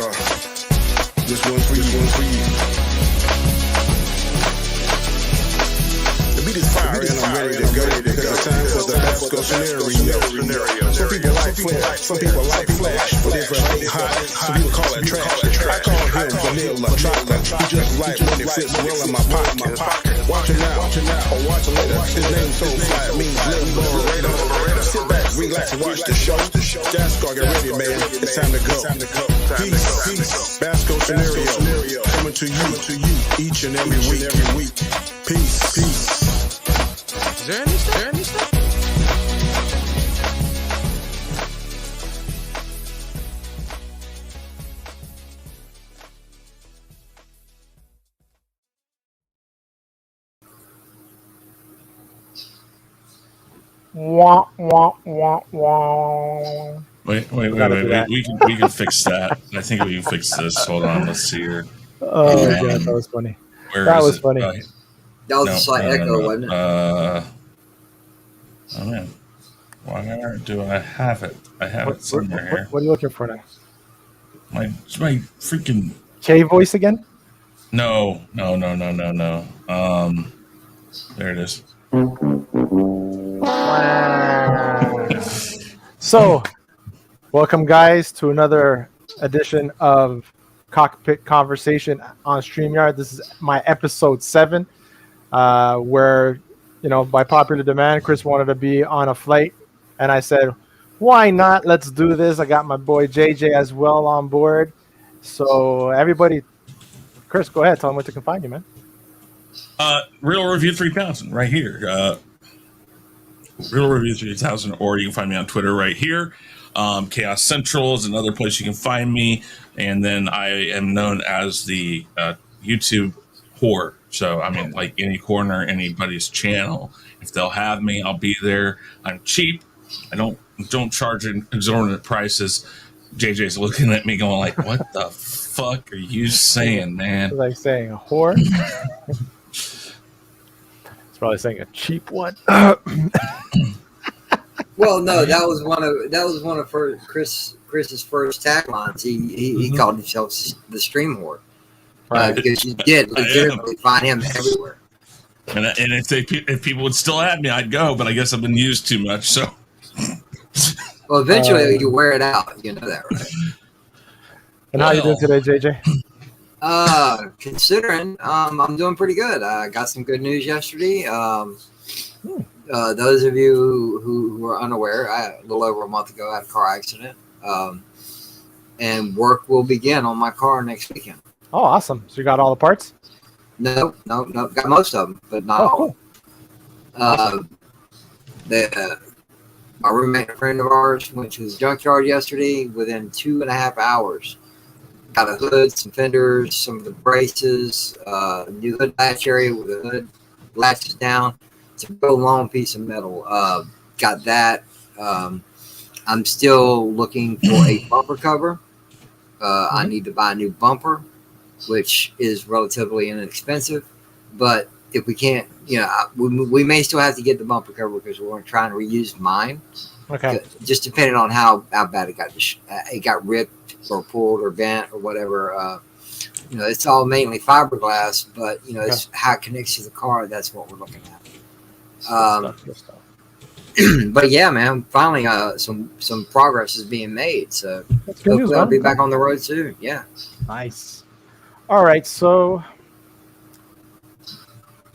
Scar. This one's for you. The beat is fire and I'm ready to go because it's time for the Basco scenario. Some people like flash, some people like flash, but if it ain't hot, some people call it trash. I call him vanilla chocolate. He just like when it fits well in my pocket. Watch it now, or watch it later. His name so fly, it means limbo radar. Sit back, relax, and watch the show. Gascar, get ready, man. It's time to go. Peace. Basco scenario coming to you each and every week. Peace. Is there any stuff? Wah, wah, wah, wah. Wait. We can fix that. I think we can fix this. Hold on. Let's see here. Oh, my God. That was funny. That was funny. That was a slight echo, wasn't it? Oh, man. Why do I have it? I have it somewhere here. What are you looking for now? My freaking... K voice again? No. There it is. So, welcome guys to another edition of CockPit Conversation on StreamYard. This is my episode 7, where, by popular demand, Chris wanted to be on a flight, and I said, why not? Let's do this. I got my boy JJ as well on board. So, everybody, Chris, go ahead. Tell them where they can find you, man. Real Review 3000 right here. Real Review 3000, or you can find me on Twitter right here. Khaos Central is another place you can find me, and then I am known as the YouTube whore. So I mean, like any corner, anybody's channel, if they'll have me, I'll be there. I'm cheap. I don't charge exorbitant prices. JJ's looking at me going like, "What the fuck are you saying, man?" Like saying a whore. Probably saying a cheap one. Well, no, that was one of Chris's first taglines. He called himself the stream whore, right? Because you did legitimately find him everywhere. And if people would still add me, I'd go. But I guess I've been used too much. So, well, eventually you wear it out. You know that, right? And how you doing today, JJ? Considering I'm doing pretty good. I got some good news yesterday. Those of you who were unaware, a little over a month ago, I had a car accident. And work will begin on my car next weekend. Oh, awesome. So you got all the parts? No. Got most of them, but not all. Cool. My roommate and a friend of ours went to the junkyard yesterday. Within 2.5 hours, got a hood, some fenders, some of the braces, new hood latch area with the hood latches down. It's a real long piece of metal. Got that. I'm still looking for a bumper cover. I need to buy a new bumper, which is relatively inexpensive. But if we can't, we may still have to get the bumper cover because we're trying to reuse mine. Okay. Just depending on how bad it got ripped or pulled or bent or whatever. It's all mainly fiberglass, but it's how it connects to the car. That's what we're looking at. But yeah, man, finally some progress is being made. So hopefully I'll be back on the road soon. Yeah. Nice. All right, so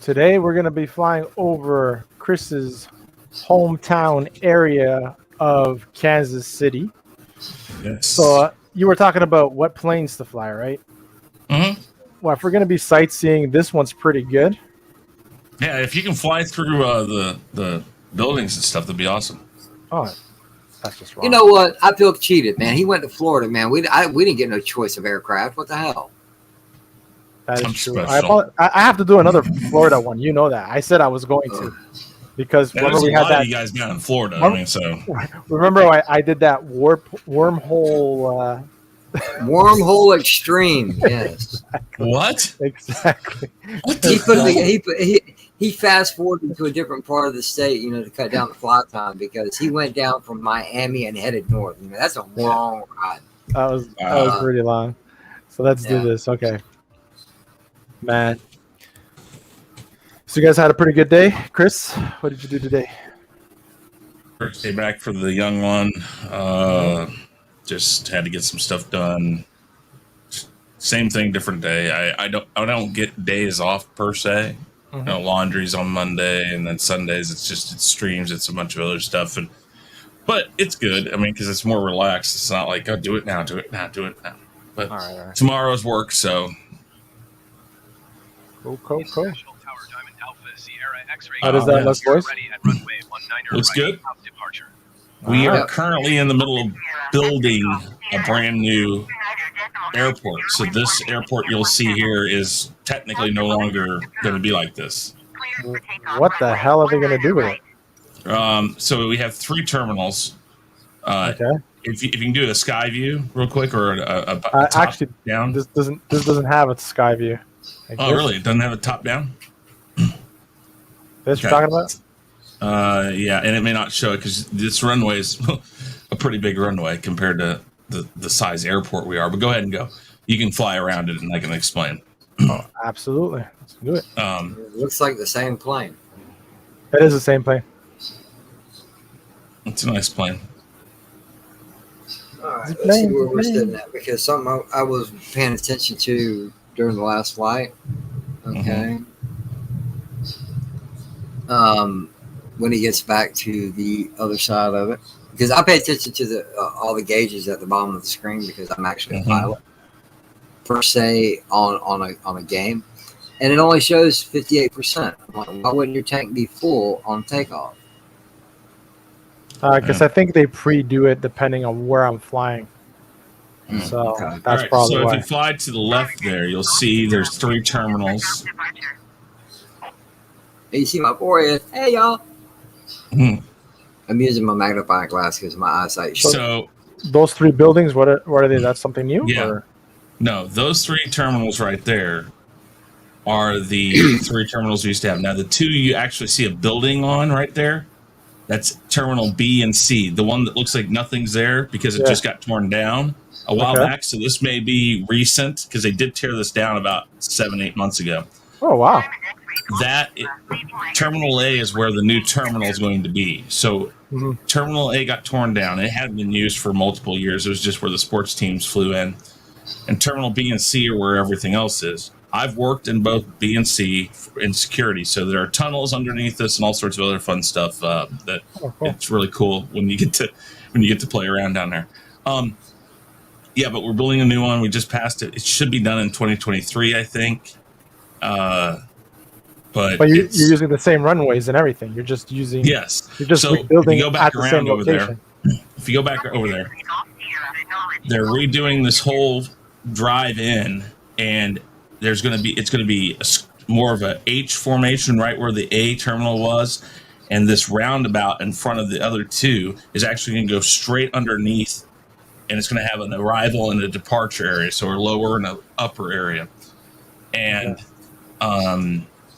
today we're going to be flying over Chris's hometown area of Kansas City. Yes. So you were talking about what planes to fly, right? Mm-hmm. Well, if we're going to be sightseeing, this one's pretty good. Yeah, if you can fly through the buildings and stuff, that'd be awesome. Oh, that's just wrong. You know what? I feel cheated, man. He went to Florida, man. We didn't get no choice of aircraft. What the hell? That is true. I have to do another Florida one. You know that. I said I was going to. Because remember we had that. You guys got in Florida. Remember I did that wormhole. Wormhole extreme. Yes. Exactly. What? Exactly. What he fast forwarded to a different part of the state, to cut down the flight time because he went down from Miami and headed north. That's a long ride. That was pretty long. So let's do this. Okay, man. So you guys had a pretty good day, Chris. What did you do today? First day back for the young one. Just had to get some stuff done. Same thing, different day. I don't get days off per se. You know, laundry's on Monday, and then Sundays it's streams. It's a bunch of other stuff, but it's good. I mean, because it's more relaxed. It's not like, oh, do it now, do it now, do it now. But all right. Tomorrow's work, so. Cool. How does that look, boys? Looks good. We are currently in the middle of building a brand new airport. So this airport you'll see here is technically no longer going to be like this. What the hell are they going to do with it? So we have 3 terminals. Okay. If you can do a sky view real quick, or a top actually down. This doesn't have a sky view. Oh, really? It doesn't have a top down? This you're talking about? Yeah, and it may not show it because this runway is a pretty big runway compared to the size airport we are. But go ahead and go. You can fly around it, and I can explain. Oh, absolutely. Let's do it. It looks like the same plane. It is the same plane. It's a nice plane. All right, let's see where we're sitting at, because something I was paying attention to during the last flight. Okay. When he gets back to the other side of it, because I pay attention to all the gauges at the bottom of the screen, because I'm actually a pilot per se on a game, and it only shows 58%. I'm like, why wouldn't your tank be full on takeoff? Because I think they pre-do it depending on where I'm flying. So that's probably why. So if you fly to the left there, you'll see there's 3 terminals. Hey, you see my forehead? Hey, y'all. I'm using my magnifying glass because my eyesight. So those 3 buildings, what are they? That's something new? Yeah. Or? No, those 3 terminals right there are the 3 terminals we used to have. Now, the 2 you actually see a building on right there, that's Terminal B and C. The one that looks like nothing's there because it just got torn down a while back. So this may be recent because they did tear this down about 7-8 months ago. Oh, wow. Terminal A is where the new terminal is going to be. So Terminal A got torn down. It hadn't been used for multiple years. It was just where the sports teams flew in. And Terminal B and C are where everything else is. I've worked in both B and C in security, so there are tunnels underneath us and all sorts of other fun stuff that it's really cool when you get to play around down there. Yeah, but we're building a new one. We just passed it. It should be done in 2023, I think. But you're using the same runways and everything. You're just using You're just rebuilding at the same location. If you go back over there, they're redoing this whole drive-in, and it's going to be more of a H formation right where the A terminal was, and this roundabout in front of the other 2 is actually going to go straight underneath, and it's going to have an arrival and a departure area, so a lower and an upper area. And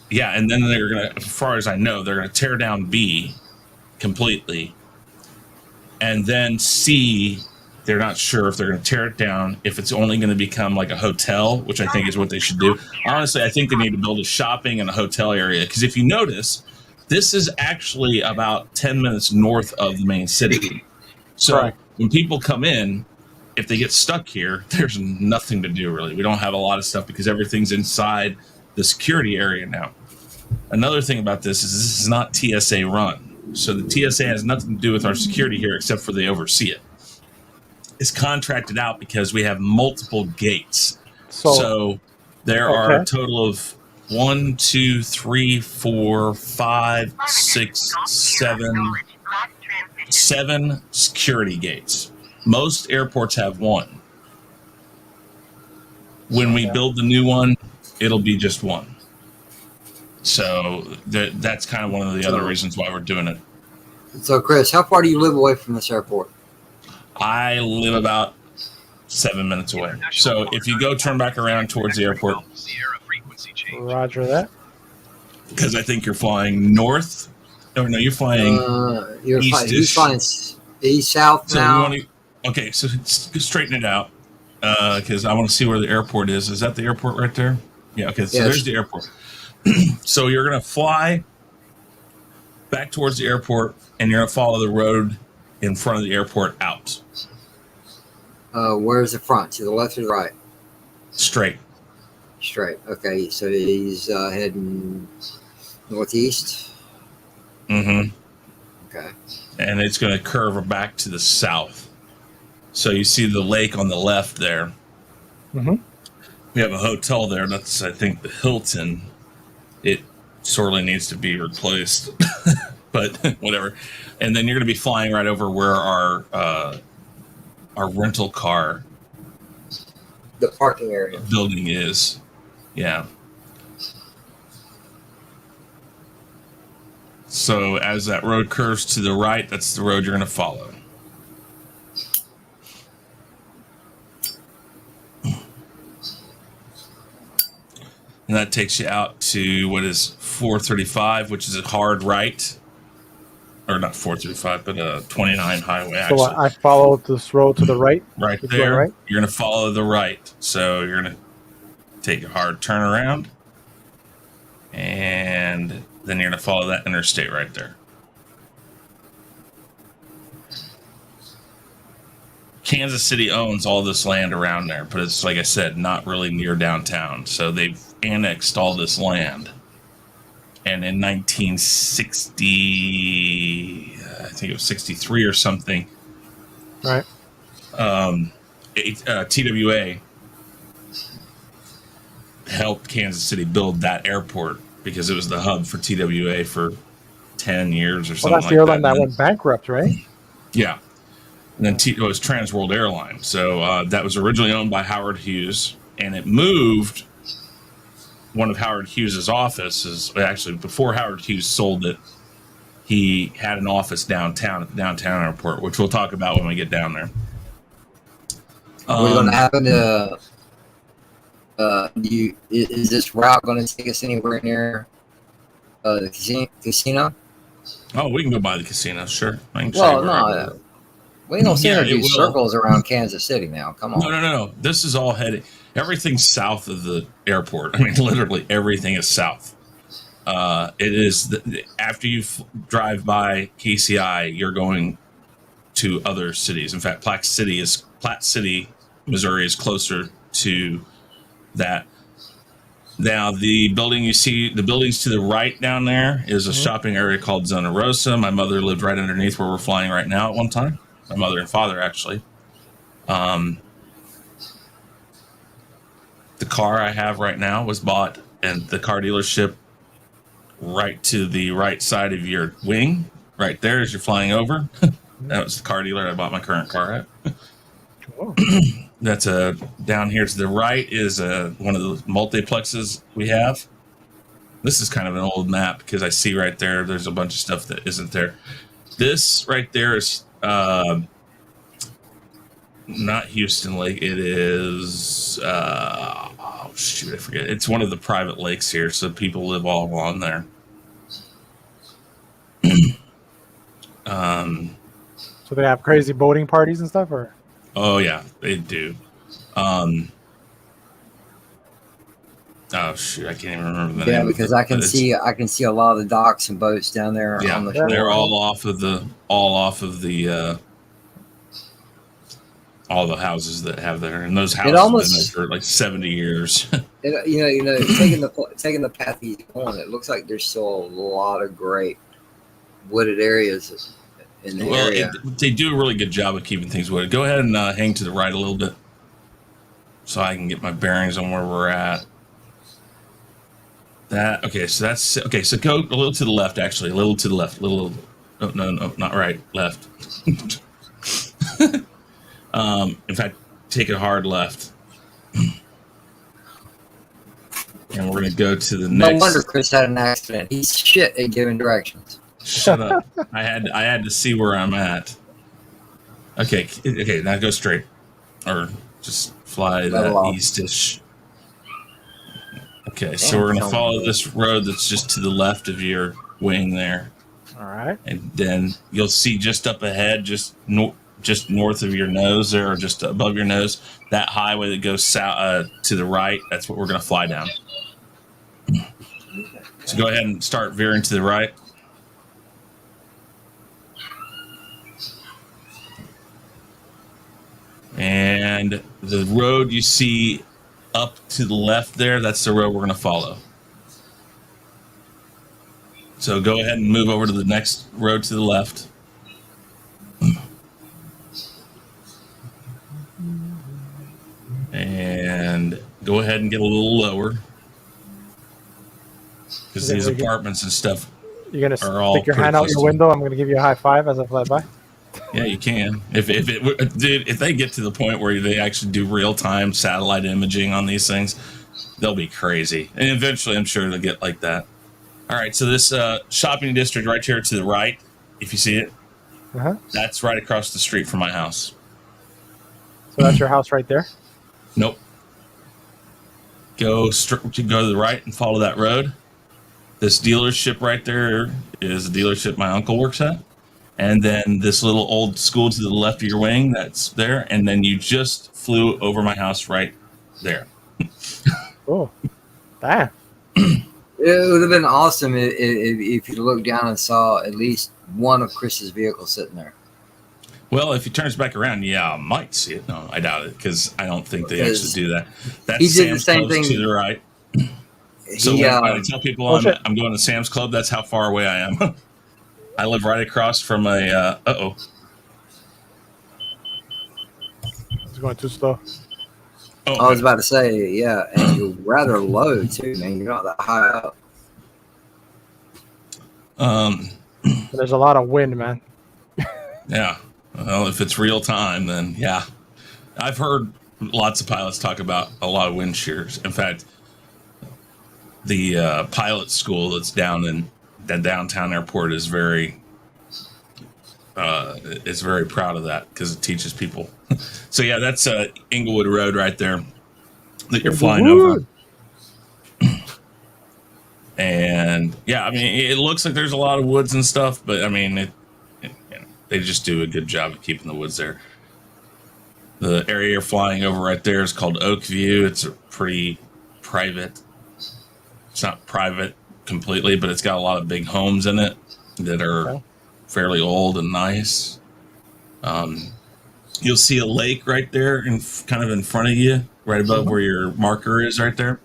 and then they're going to, as far as I know, they're going to tear down B completely, and then C, they're not sure if they're going to tear it down, if it's only going to become like a hotel, which I think is what they should do. Honestly, I think they need to build a shopping and a hotel area, because if you notice, this is actually about 10 minutes north of the main city. So when people come in, if they get stuck here, there's nothing to do, really. We don't have a lot of stuff because everything's inside the security area now. Another thing about this is not TSA run. So the TSA has nothing to do with our security here except for they oversee it. It's contracted out because we have multiple gates. So there are a total of 1, 2, 3, 4, 5, 6, 7 security gates. Most airports have 1. When we build the new one, it'll be just 1. So that's kind of one of the other reasons why we're doing it. So, Chris, how far do you live away from this airport? I live about 7 minutes away. So if you go turn back around towards the airport. Roger that. Because I think you're flying north. No, you're flying You're flying east, south now. Okay, so straighten it out because I want to see where the airport is. Is that the airport right there? Yeah. Okay. So there's the airport. So you're gonna fly back towards the airport, and you're gonna follow the road in front of the airport out. Where's the front? To the left or the right? Straight. Straight. Okay, so he's heading northeast. Mm-hmm. Okay. And it's going to curve back to the south. So you see the lake on the left there. Mm-hmm. We have a hotel there. That's, I think, the Hilton. It sorely needs to be replaced, but whatever. And then you're going to be flying right over where our rental car The parking area. building is. Yeah. So as that road curves to the right, that's the road you're going to follow. And that takes you out to what is 435, which is a hard right. Or not 435, but 29 highway, So actually. I followed this road to the right. Right This there, one, right? you're going to follow the right. So you're going to take a hard turn around. And then you're going to follow that interstate right there. Kansas City owns all this land around there, but it's, like I said, not really near downtown. So they've annexed all this land. And in 1960, I think it was 63 or something, Right. TWA helped Kansas City build that airport because it was the hub for TWA for 10 years or something Well, that's like the airline that. that went bankrupt, right? Yeah. And then it was Trans World Airline. So that was originally owned by Howard Hughes, and it moved one of Howard Hughes's offices. Actually, before Howard Hughes sold it, he had an office downtown at the downtown airport, which we'll talk about when we get down there. What's going to happen to is this route going to take us anywhere near the casino? Oh, we can go by the casino, sure. I can show Well, you where I no, go. we don't see Yeah, her it do will. circles around Kansas City now. Come on. No. This is all headed. Everything's south of the airport. I mean, literally everything is south. It is after you drive by KCI, you're going to other cities. In fact, Platte City, Missouri, is closer to that. Now, the building you see, the buildings to the right down there is a shopping area called Zona Rosa. My mother lived right underneath where we're flying right now at one time. My mother and father, actually. The car I have right now was bought at the car dealership right to the right side of your wing. Right there as you're flying over. That was the car dealer I bought my current car at. Oh. That's down here to the right is one of the multiplexes we have. This is kind of an old map because I see right there's a bunch of stuff that isn't there. This right there is not Houston Lake. It is I forget. It's one of the private lakes here, so people live all along there. So they have crazy boating parties and stuff, or? Oh yeah, they do. Oh shoot, I can't even remember the Yeah, name. because I can see a lot of the docks and boats down there Yeah, on the shore. they're all off of the all the houses that have there, and those houses have been there for like 70 years. Taking the path he's on, it looks like there's still a lot of great wooded areas in the area. They do a really good job of keeping things wooded. Go ahead and hang to the right a little bit, so I can get my bearings on where we're at. So go a little to the left, actually, a little to the left, no, not right, left. In fact, take a hard left, and we're gonna go to the next. No wonder Chris had an accident. He's shit at giving directions. Shut up! I had to see where I'm at. Okay. Now go straight, or just fly that eastish. Okay, so we're gonna follow this road that's just to the left of your wing there. All right. And then you'll see just up ahead, just just north of your nose there, or just above your nose, that highway that goes south to the right, that's what we're going to fly down. So go ahead and start veering to the right. And the road you see up to the left there, that's the road we're going to follow. So go ahead and move over to the next road to the left. And go ahead and get a little lower. Because these apartments and stuff You're going are all to stick your hand out your window. I'm going to give you a high five as I fly by. Yeah, you can. If they get to the point where they actually do real-time satellite imaging on these things, they'll be crazy. And eventually, I'm sure they'll get like that. All right, so this shopping district right here to the right, if you see it, that's right across the street from my house. So that's your house right there? Nope. Go to the right and follow that road. This dealership right there is the dealership my uncle works at. And then this little old school to the left of your wing, that's there. And then you just flew over my house right there. Oh, damn. It would have been awesome if you looked down and saw at least one of Chris's vehicles sitting there. Well, if he turns back around, yeah, I might see it. No, I doubt it, because I don't think they actually do that. That's he did the Sam's same Club thing to the right. So when I tell people I'm going to Sam's Club, that's how far away I am. I live right across from a. It's going too slow. Oh, I was about to say, yeah, and you're rather low too, man. You're not that high up. There's a lot of wind, man. Yeah. Well, if it's real time, then yeah. I've heard lots of pilots talk about a lot of wind shears. In fact, the pilot school that's down in the downtown airport is very proud of that because it teaches people. So yeah, that's Inglewood Road right there that you're flying over. And yeah, I mean, it looks like there's a lot of woods and stuff, but I mean, they just do a good job of keeping the woods there. The area you're flying over right there is called Oakview. It's a pretty private. It's not private completely, but it's got a lot of big homes in it that are fairly old and nice. You'll see a lake right there, kind of in front of you, right above where your marker is, right there.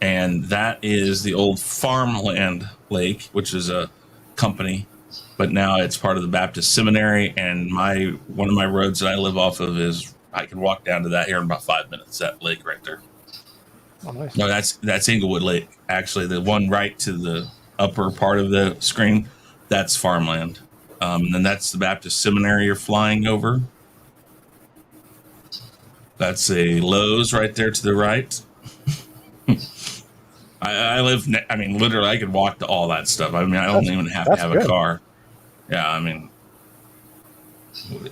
And that is the old Farmland Lake, which is a company, but now it's part of the Baptist Seminary. And one of my roads that I live off of is I can walk down to that here in about 5 minutes. That lake right there. Oh, nice. No, that's Inglewood Lake. Actually, the one right to the upper part of the screen, that's farmland. And then that's the Baptist Seminary you're flying over. That's a Lowe's right there to the right. I live, I mean, literally, I could walk to all that stuff. I mean, I don't even have to have a car. Yeah, I mean,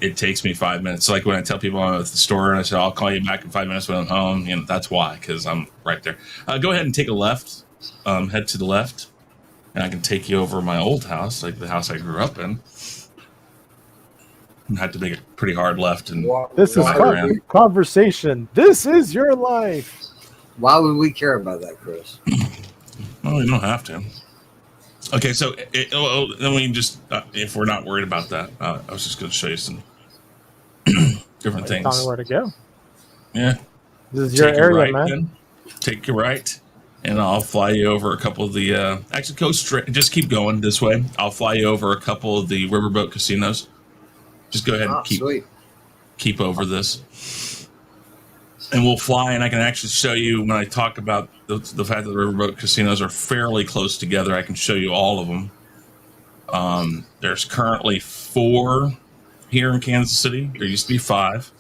it takes me 5 minutes. So like when I tell people I'm at the store and I say, I'll call you back in 5 minutes when I'm home, you know, that's why, because I'm right there. Go ahead and take a left, head to the left, and I can take you over my old house, like the house I grew up in. I had to make a pretty hard left. And this is conversation. This is your life. Why would we care about that, Chris? Well, you don't have to. Okay, so then we can just, if we're not worried about that, I was just going to show you some different things. Tell me where to go. Yeah. This is your area, right, man. then. Take your right, and I'll fly you over a couple of the, actually go straight, just keep going this way. I'll fly you over a couple of the riverboat casinos. Just go ahead and keep over this. And we'll fly, and I can actually show you when I talk about the fact that the riverboat casinos are fairly close together. I can show you all of them. There's currently 4 here in Kansas City. There used to be 5.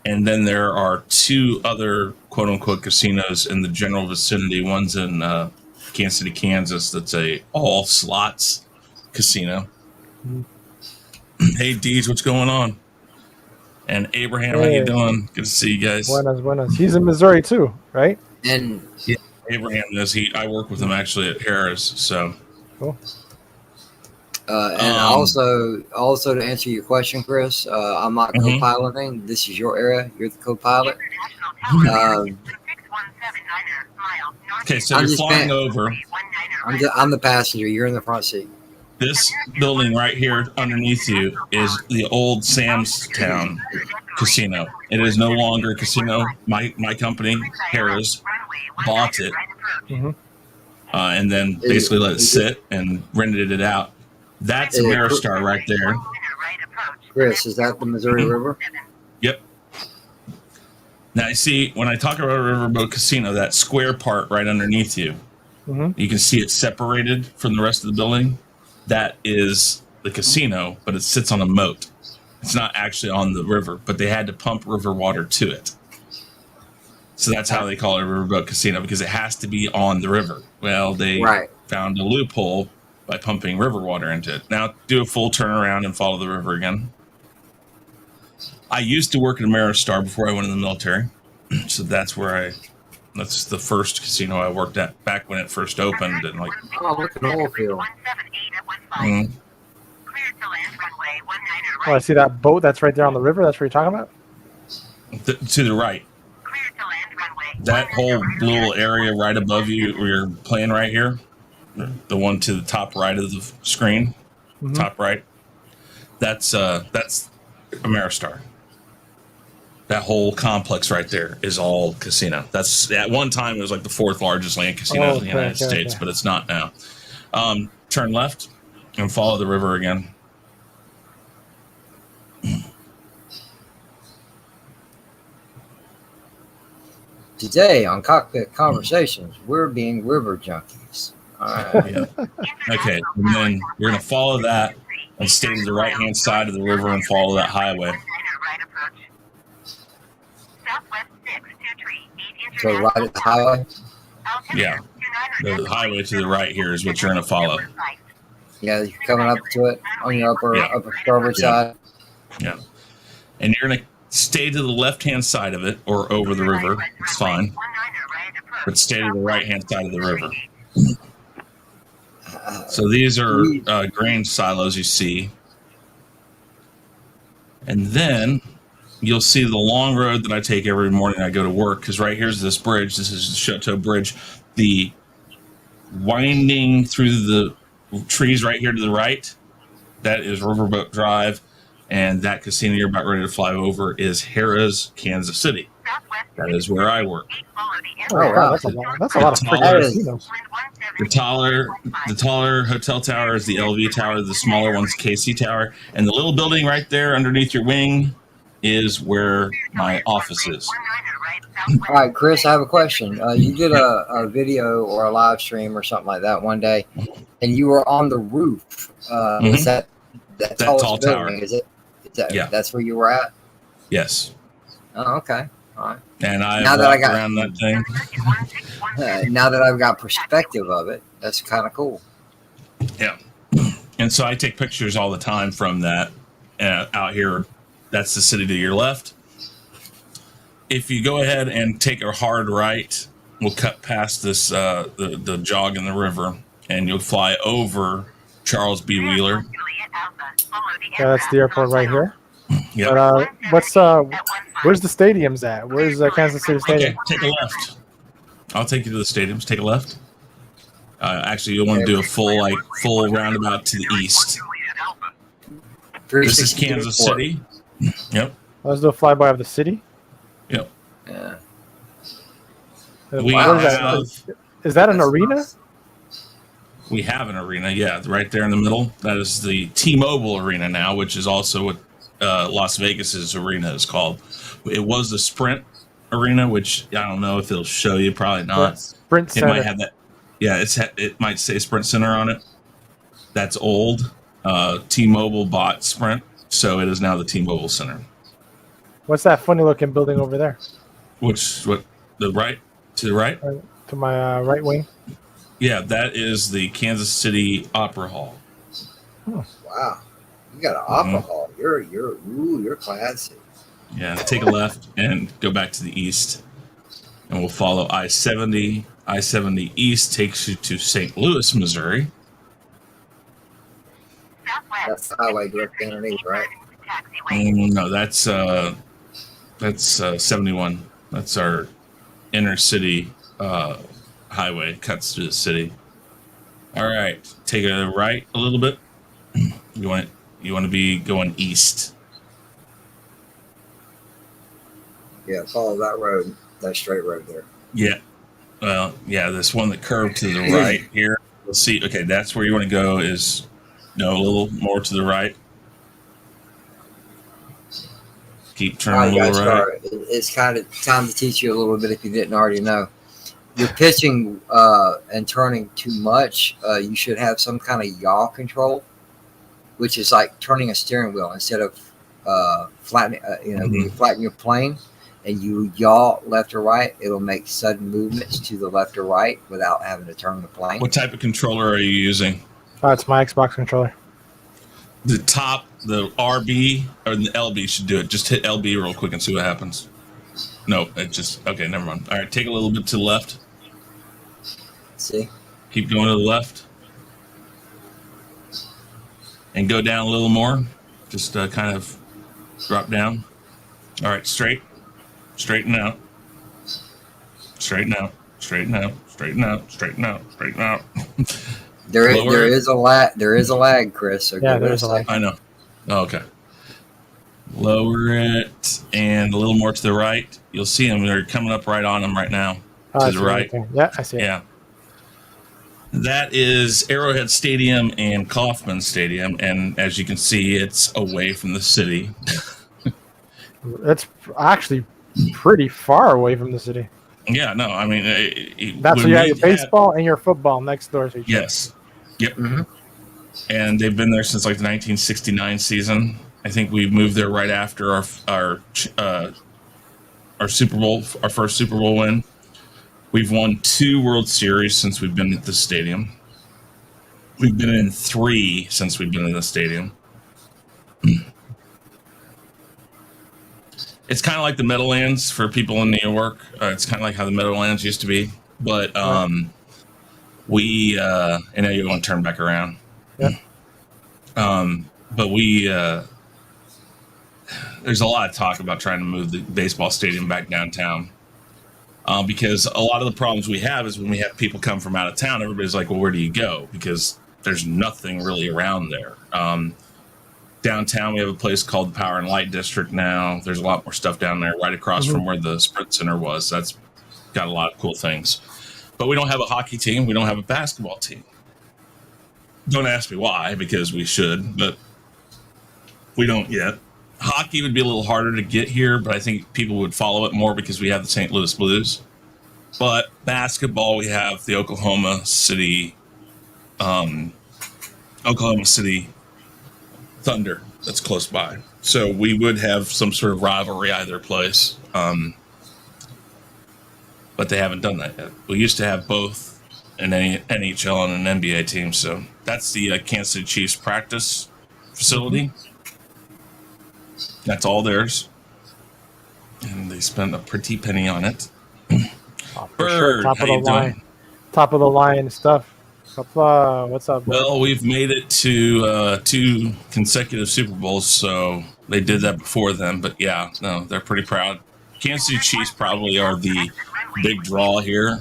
And then there are 2 other quote-unquote casinos in the general vicinity. One's in Kansas City, Kansas. That's a all-slots casino. Hey, Deej, what's going on? And Abraham, how you doing? Good to see you guys. Buenas. He's in Missouri too, right? And yeah, Abraham is. I work with him actually at Harris. So cool. And also to answer your question, Chris, I'm not Mhm. co-piloting. This is your area. You're the co-pilot. Okay, so I'm you're just flying saying- over I'm the passenger. You're in the front seat. this building right here underneath you is the old Sam's Town Casino. It is no longer a casino. My company, Harris, bought it Mhm. and then basically let it sit and rented it out. That's Ameristar right there. Chris, is that the Missouri River? Yep. Now you see, when I talk about a riverboat casino, that square part right underneath you, Mhm. you can see it separated from the rest of the building. That is the casino, but it sits on a moat. It's not actually on the river, but they had to pump river water to it. So that's how they call it a riverboat casino, because it has to be on the river. Well, they found a loophole by pumping river water into it. Now do a full turnaround and follow the river again. I used to work at Ameristar before I went in the military. So that's the first casino I worked at back when it first opened. And like, Oh, look at the oil field. mm, Oh, I see that boat that's right there on the river. That's what you're talking about? to the right. That whole little area right above you where you're playing right here, the one to the top right of the screen, Mhm. top right, that's Ameristar. That whole complex right there is all casino. That's at one time it was like the fourth largest land casino in the United States, but it's not now. Turn left and follow the river again. Today on Cockpit Conversations, we're being river junkies. All right. Yeah. Okay, and then you're gonna follow that and stay to the right hand side of the river and follow that highway. So right at the highway. Yeah, the highway to the right here is what you're gonna follow. Yeah, you're coming up to it on your upper starboard side. Yeah, and you're gonna stay to the left hand side of it or over the river. It's fine, but stay to the right hand side of the river. So these are grain silos you see, and then you'll see the long road that I take every morning I go to work, because right here's this bridge. This is the Chateau Bridge. The winding through the trees right here to the right, that is Riverboat Drive, and that casino you're about ready to fly over is Harrah's, Kansas City. That is where I work. Oh, wow. That's a lot of freaking casinos. The taller hotel tower is the LV tower. The smaller one's KC tower, and the little building right there underneath your wing is where my office is. All right, Chris, I have a question. You did a video or a live stream or something like that one day, and you were on the roof. Is that tall tower? Is it? Yeah. That's where you were at? Yes. Oh, okay. All right. And I Now that I walked got- around that thing. Now that I've got perspective of it, that's kind of cool. Yeah. And so I take pictures all the time from that out here. That's the city to your left. If you go ahead and take a hard right, we'll cut past this the jog in the river, and you'll fly over Charles B. Wheeler. Yeah, that's the airport right here. Yeah. But where's the stadiums at? Where's Kansas City Stadium? Okay, take a left. I'll take you to the stadiums. Take a left. Actually, you'll want to do a full roundabout to the east. This is Kansas City. Yep. Let's do a flyby of the city. Yep. Yeah. We What is have that? Is that an arena? We have an arena, yeah, right there in the middle. That is the T-Mobile Arena now, which is also what Las Vegas's arena is called. It was the Sprint Arena, which I don't know if it'll show you. Probably not. Sprint It Center. might have that. Yeah, it might say Sprint Center on it. That's old. T-Mobile bought Sprint, so it is now the T-Mobile Center. What's that funny looking building over there? What the right to the right? To my right wing. Yeah, that is the Kansas City Opera Hall. Wow. You got an opera hall. You're classy. Yeah, take a left and go back to the east, and we'll follow I-70. I-70 East takes you to St. Louis, Missouri. That's the highway directly underneath, right? No, that's 71. That's our inner city highway. Cuts through the city. All right, take a right a little bit. You want to be going east. Yeah, follow that road, that straight road there. Yeah. Well, yeah, this one that curved to the right here. Let's see. Okay, that's where you want to go. Is a little more to the right. Keep turning a little right. It's kind of time to teach you a little bit if you didn't already know. You're pitching and turning too much. You should have some kind of yaw control, which is like turning a steering wheel instead of flattening. When you flatten your plane and you yaw left or right, it'll make sudden movements to the left or right without having to turn the plane. What type of controller are you using? It's my Xbox controller. The top, the RB or the LB should do it. Just hit LB real quick and see what happens. No, it just okay. Never mind. All right, take a little bit to the left. See? Keep going to the left, and go down a little more. Just kind of drop down. All right, straighten out, straighten out, straighten out, straighten out, straighten out, straighten out. There is a lag, Chris. So yeah, there is a lag. I know. Oh, okay. Lower it and a little more to the right. You'll see them. They're coming up right on them right now. To the right. Yeah, I see it. Yeah. That is Arrowhead Stadium and Kauffman Stadium. And as you can see, it's away from the city. It's actually pretty far away from the city. Yeah, no, I mean... That's where you have your baseball and your football next door to each other. Yes. Yep. Mm-hmm. And they've been there since like the 1969 season. I think we moved there right after our Super Bowl, our first Super Bowl win. We've won 2 World Series since we've been at the stadium. We've been in 3 since we've been in the stadium. It's kind of like the Meadowlands for people in New York. It's kind of like how the Meadowlands used to be. But we, I know you want to turn back around. Yeah. But we, there's a lot of talk about trying to move the baseball stadium back downtown. Because a lot of the problems we have is when we have people come from out of town, everybody's like, well, where do you go? Because there's nothing really around there. Downtown, we have a place called the Power and Light District now. There's a lot more stuff down there right across from where the Sprint Center was. That's got a lot of cool things. But we don't have a hockey team. We don't have a basketball team. Don't ask me why, because we should, but we don't yet. Hockey would be a little harder to get here, but I think people would follow it more because we have the St. Louis Blues. But basketball, we have the Oklahoma City Thunder that's close by. So we would have some sort of rivalry either place. But they haven't done that yet. We used to have both an NHL and an NBA team. So that's the Kansas City Chiefs practice facility. That's all theirs. And they spent a pretty penny on it. Bird, Top how of you the line. doing? Top of the line stuff. What's up? Well, we've made it to 2 consecutive Super Bowls, so they did that before them. But yeah, no, they're pretty proud. Kansas City Chiefs probably are the big draw here,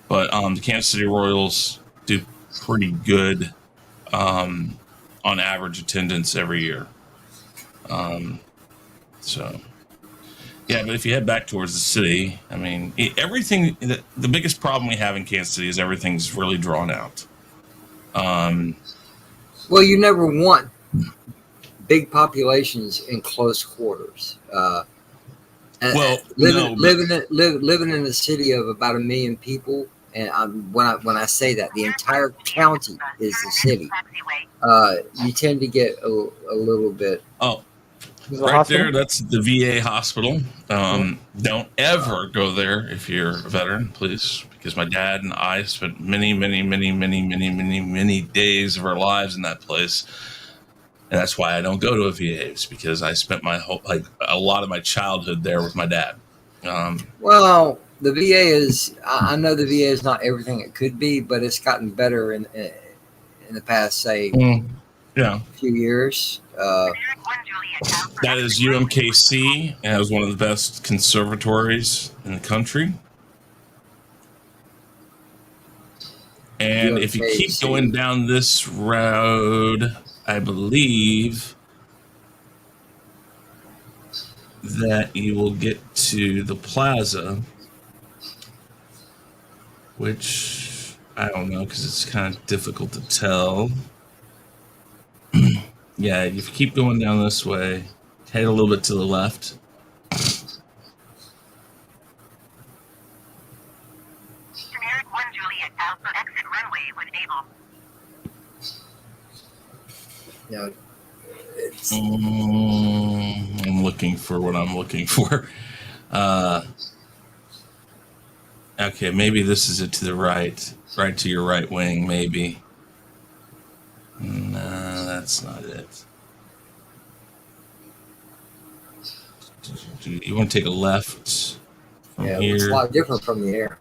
but the Kansas City Royals do pretty good on average attendance every year. So yeah, but if you head back towards the city, I mean, everything. The biggest problem we have in Kansas City is everything's really drawn out. Well, you never want big populations in close quarters. Living in a city of about 1 million people, and when I say that, the entire county is the city. You tend to get a little bit. Oh, right there, that's the VA hospital. Don't ever go there if you're a veteran, please, because my dad and I spent many days of our lives in that place. And that's why I don't go to a VA, is because I spent a lot of my childhood there with my dad. Well, the VA is, I know the VA is not everything it could be, but it's gotten better in the past, say, Yeah. a few years. That is UMKC. It was one of the best conservatories in the country. And if you keep going down this road, I believe that you will get to the plaza, which I don't know because it's kind of difficult to tell. Yeah, if you keep going down this way, head a little bit to the left. Generic 1 Juliet Alpha exit runway when able. No, it's I'm looking for what I'm looking for. Okay, maybe this is it to the right to your right wing, maybe. No, that's not it. You want to take a left from here? It's a lot different from the air.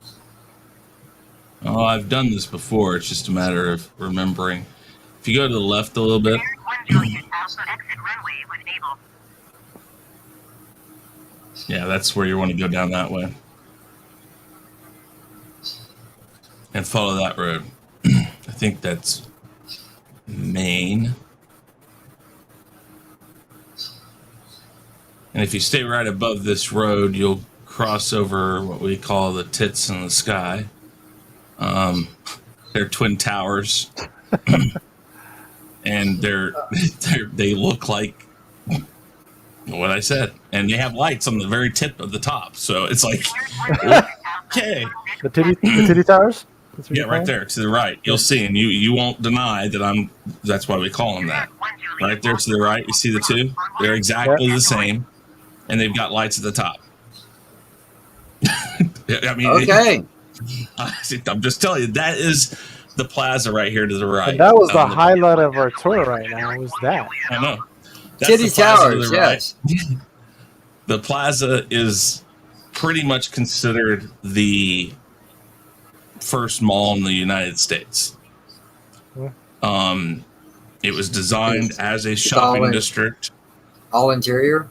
Oh, I've done this before. It's just a matter of remembering. If you go to the left a little bit. Generic 1 Juliet Alpha exit runway when able. Yeah, that's where you want to go down that way. And follow that road. I think that's Main. And if you stay right above this road, you'll cross over what we call the tits in the sky. They're twin towers. And they look like what I said. And they have lights on the very tip of the top. So it's like, okay. The titty towers? Yeah, right there to the right. You'll see, and you won't deny that that's why we call them that. Right there to the right, you see the two? They're exactly the same, and they've got lights at the top. I mean, Okay. I'm just telling you, that is the plaza right here to the right. And that was the highlight of our tour right now, was that. I know. That's City the plaza to Towers, the right. yes. The plaza is pretty much considered the first mall in the United States. It was designed as a shopping district. All interior?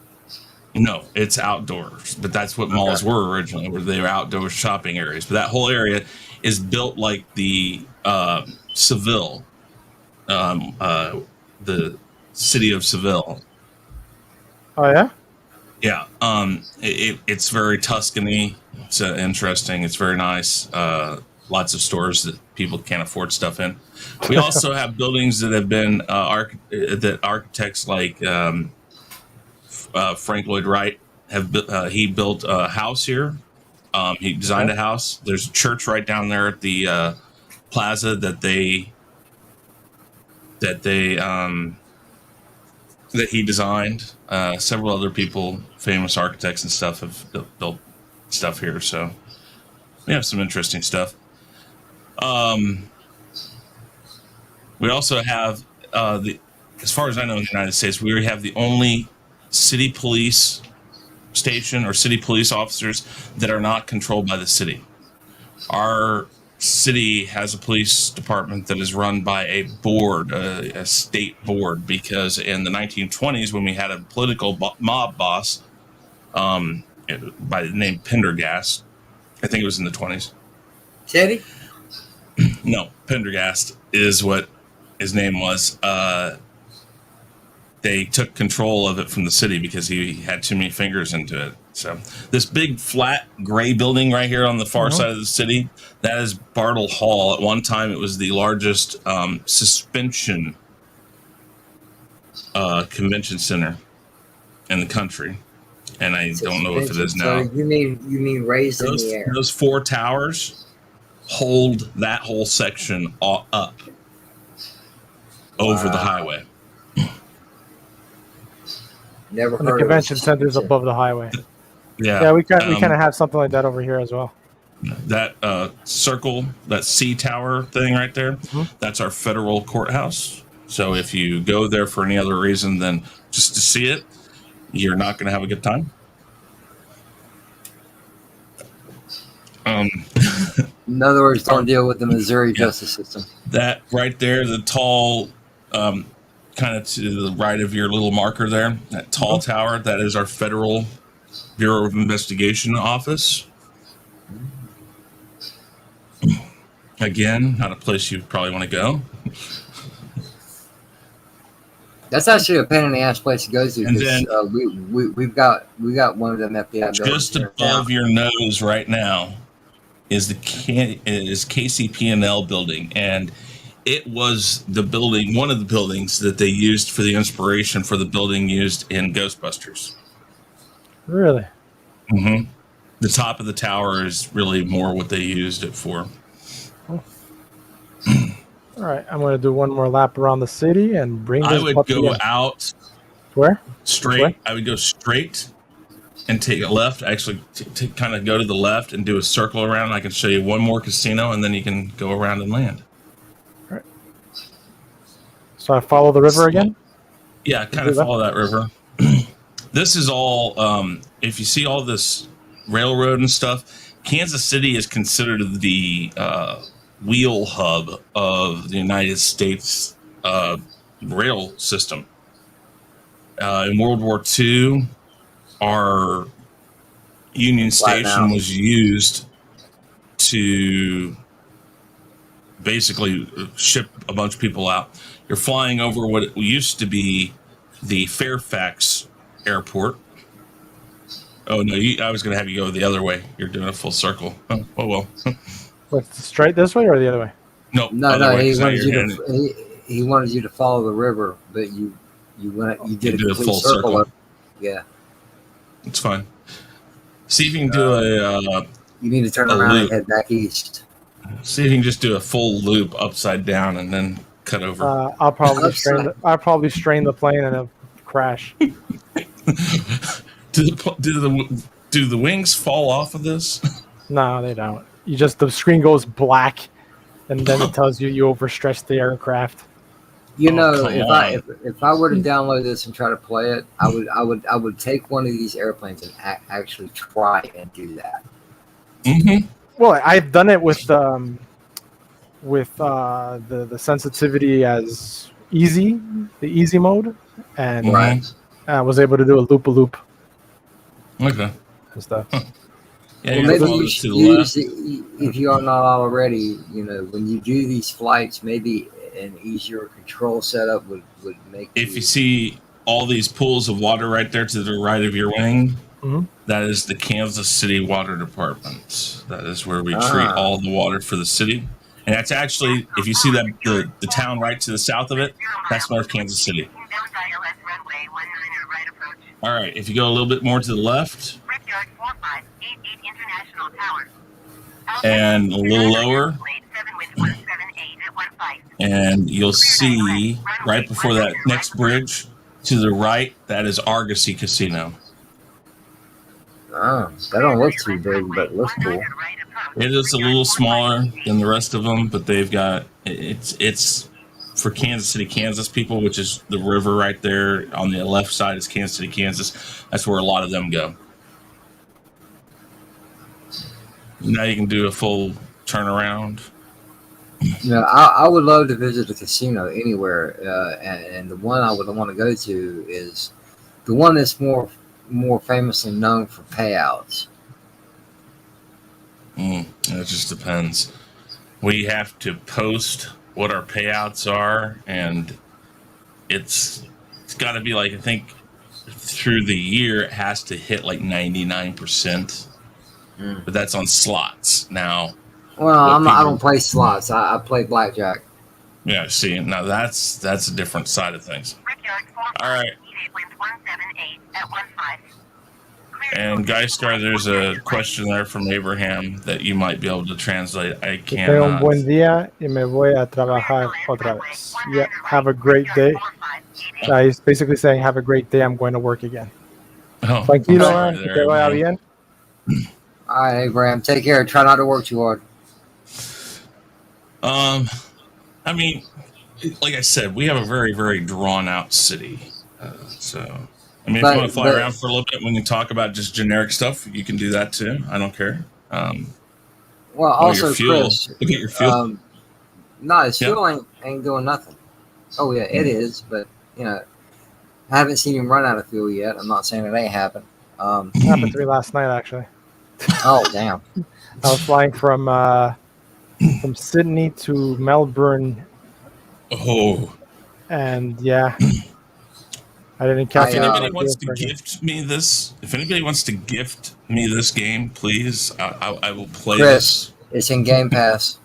No, it's outdoors, but that's what malls were originally, where they were outdoor shopping areas. But that whole area is built like the Seville, the city of Seville. Oh, yeah? Yeah, it's very Tuscany. It's interesting. It's very nice. Lots of stores that people can't afford stuff in. We also have buildings that have been that architects like Frank Lloyd Wright have. He built a house here. He designed a house. There's a church right down there at the plaza that he designed. Several other people, famous architects and stuff, have built stuff here. So we have some interesting stuff. We also have as far as I know, in the United States, we have the only city police station or city police officers that are not controlled by the city. Our city has a police department that is run by a board, a state board, because in the 1920s, when we had a political mob boss by the name Pendergast, I think it was in the 20s. Teddy? No, Pendergast is what his name was. They took control of it from the city because he had too many fingers into it. So this big flat gray building right here on the far side of the city, that is Bartle Hall. At one time, it was the largest suspension convention center in the country, and I don't know if it is now. So you mean raised in the air? Those four towers hold that whole section up over the highway. Never And heard the convention center's above the highway. Yeah, we kind of have something like that over here as well. That circle, that C tower thing right there, that's our federal courthouse. So if you go there for any other reason than just to see it, you're not going to have a good time. In other words, don't deal with the Missouri justice system. That right there, the tall kind of to the right of your little marker there, that tall tower, that is our Federal Bureau of Investigation office. Again, not a place you probably want to go. That's actually a pain in the ass place to go to. And 'Cause, then- we got one of them FBI buildings Just here in above town. your nose right now is the KCP&L building, and it was the building, one of the buildings that they used for the inspiration for the building used in Ghostbusters. Really? Mm-hmm. The top of the tower is really more what they used it for. All right, I'm going to do one more lap around the city and bring this I would puppy go in. out Where? straight. Where? I would go straight and take a left. Actually, to kind of go to the left and do a circle around. I can show you one more casino, and then you can go around and land. So I follow the river again? Yeah, kind of follow that river. This is all, if you see all this railroad and stuff, Kansas City is considered the wheel hub of the United States rail system. In World War II, our Union Station was used to basically ship a bunch of people out. You're flying over what used to be the Fairfax Airport. Oh no, I was going to have you go the other way. You're doing a full circle. Oh well. What, straight this way or the other way? No, No. way, He wanted you to follow the river, but you did a did a complete full circle. up. Yeah. It's fine. See if you can do You need to turn a around loop. and head back east. see if you can just do a full loop upside down and then cut over. I'll probably strain the plane and it'll crash. Do the wings fall off of this? No, they don't. The screen goes black, and then it tells you overstretched the aircraft. You know, come if I were to download this and try to play it, I would take one of these airplanes and actually try and do that. Mm-hmm. Well, I've done it with the sensitivity as easy, the easy mode, and Right. I was able to do a loop Okay. and stuff. Yeah, Well, you maybe follow you this to should the use left. if you are not already, when you do these flights, maybe an easier control setup would make. If you see all these pools of water right there to the right of your wing, Mhm. that is the Kansas City Water Department. That is where we treat all the water for the city. And that's actually, if you see that the town right to the south of it, that's North Kansas City. All right, if you go a little bit more to the left Brickyard 4588 International Tower. and a little lower, and you'll see right before that next bridge to the right, that is Argosy Casino. that don't look too big, but it looks cool. It is a little smaller than the rest of them, but they've got it's for Kansas City, Kansas people, which is the river right there on the left side is Kansas City, Kansas. That's where a lot of them go. Now you can do a full turnaround. I would love to visit a casino anywhere, and the one I would want to go to is the one that's more famously known for payouts. It just depends. We have to post what our payouts are, and it's got to be like, I think through the year it has to hit like 99%, but that's on slots. Now, Well, I people- don't play slots. I play blackjack. yeah, see, now that's a different side of things. All right. And Geistar, there's a question there from Abraham that you might be able to translate. I Tengo un cannot. buen día y me voy a trabajar otra vez. Yeah, have a great day. He's basically saying, have a great day. I'm going to work again. Oh, Tranquilo, I'm sorry que there, te vaya Abraham. bien. All right, Abraham, take care. Try not to work too hard. I mean, like I said, we have a very, very drawn out city. So, I mean, if you want to fly around for a little bit when you talk about just generic stuff, you can do that too. I don't care. Well, also, your fuel. Chris, Look at your fuel. no, his Yeah. fuel ain't doing nothing. Oh yeah, it is, but you know, I haven't seen him run out of fuel yet. I'm not saying it ain't happened. It happened to me last night, actually. Oh damn! I was flying from Sydney to Melbourne, Oh, and yeah, I didn't catch if it. anybody wants to gift me this, game, please, I will play Chris, this. it's in Game Pass.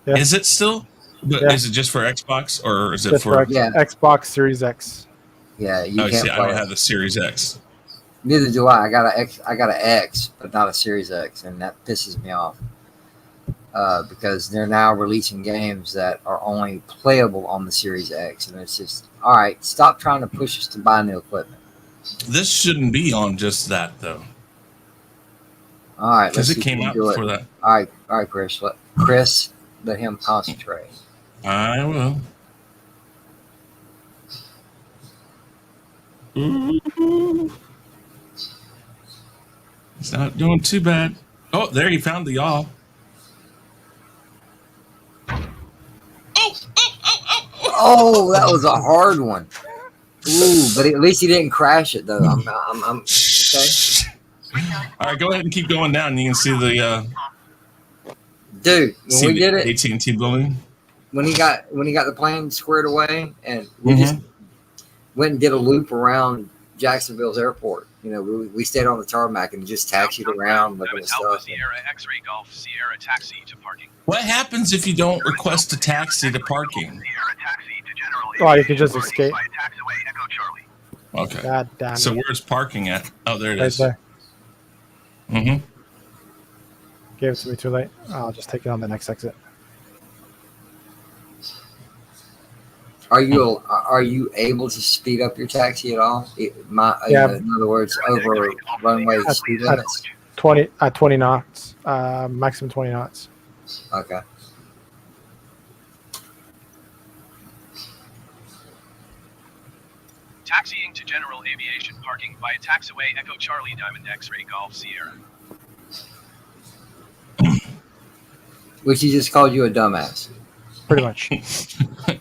Yeah. Is it still? But Yeah. is it just for Xbox or is it Just for? Yeah. Xbox Series X. Yeah, you Oh, can't see, I play don't it. have the Series X. Neither do I. I got an X, but not a Series X, and that pisses me off. Because they're now releasing games that are only playable on the Series X, and it's just all right. Stop trying to push us to buy new equipment. This shouldn't be on just that though, All right, because let's it see if came we out can do before it. that. All right, Chris, let him concentrate. I will. Ooh. It's not doing too bad. Oh, there you found the yaw. Oh, that was a hard one. Ooh, but at least he didn't crash it though. I'm okay. All right, go ahead and keep going down. You can see the Dude, when we did it, AT&T building. when he got the plane squared away, and we just went and did a loop around Jacksonville's airport. You know, we stayed on the tarmac and just taxied around looking at stuff. Sierra X-ray Golf Sierra taxi to parking. What happens if you don't request a taxi to parking? Sierra taxi to general. Oh, you can just escape. Taxiway Echo Charlie. Okay. God damn it. So where's parking at? Oh, there it Right is. there. Mm-hmm. Gave it to me too late. I'll just take it on the next exit. Are you able to speed up your taxi at all? Yeah. In other words, over runway speed limits. 20 knots. Maximum 20 knots. Okay. Taxiing to general aviation parking via taxiway Echo Charlie Diamond X-ray Golf Sierra. Which he just called you a dumbass. Pretty much. All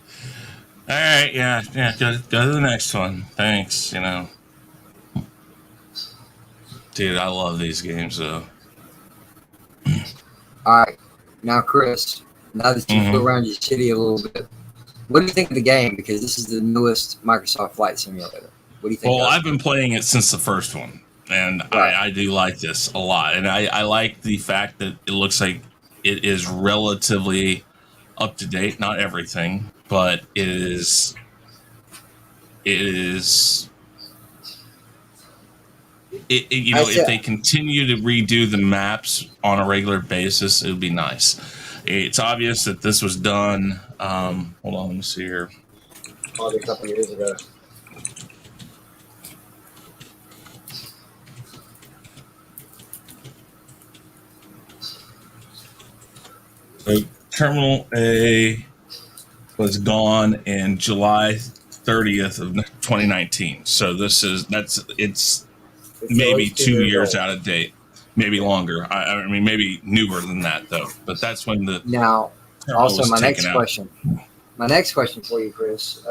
right, yeah. Go to the next one. Thanks. You know, dude, I love these games though. All right. Now, Chris, now that you flew around your city a little bit, what do you think of the game? Because this is the newest Microsoft Flight Simulator. What do you think? Well, I've been playing it since the first one, and Right. I do like this a lot. And I like the fact that it looks like it is relatively up to date. Not everything, but it is. You know, if they continue to redo the maps on a regular basis, it would be nice. It's obvious that this was done. Hold on, let me see here. Probably a couple years ago. So Terminal A was gone in July 30th of 2019. So it's maybe 2 years out of date, maybe longer. I mean, maybe newer than that though. But that's when the Now, terminal also was my taken next out. question. My next question for you, Chris.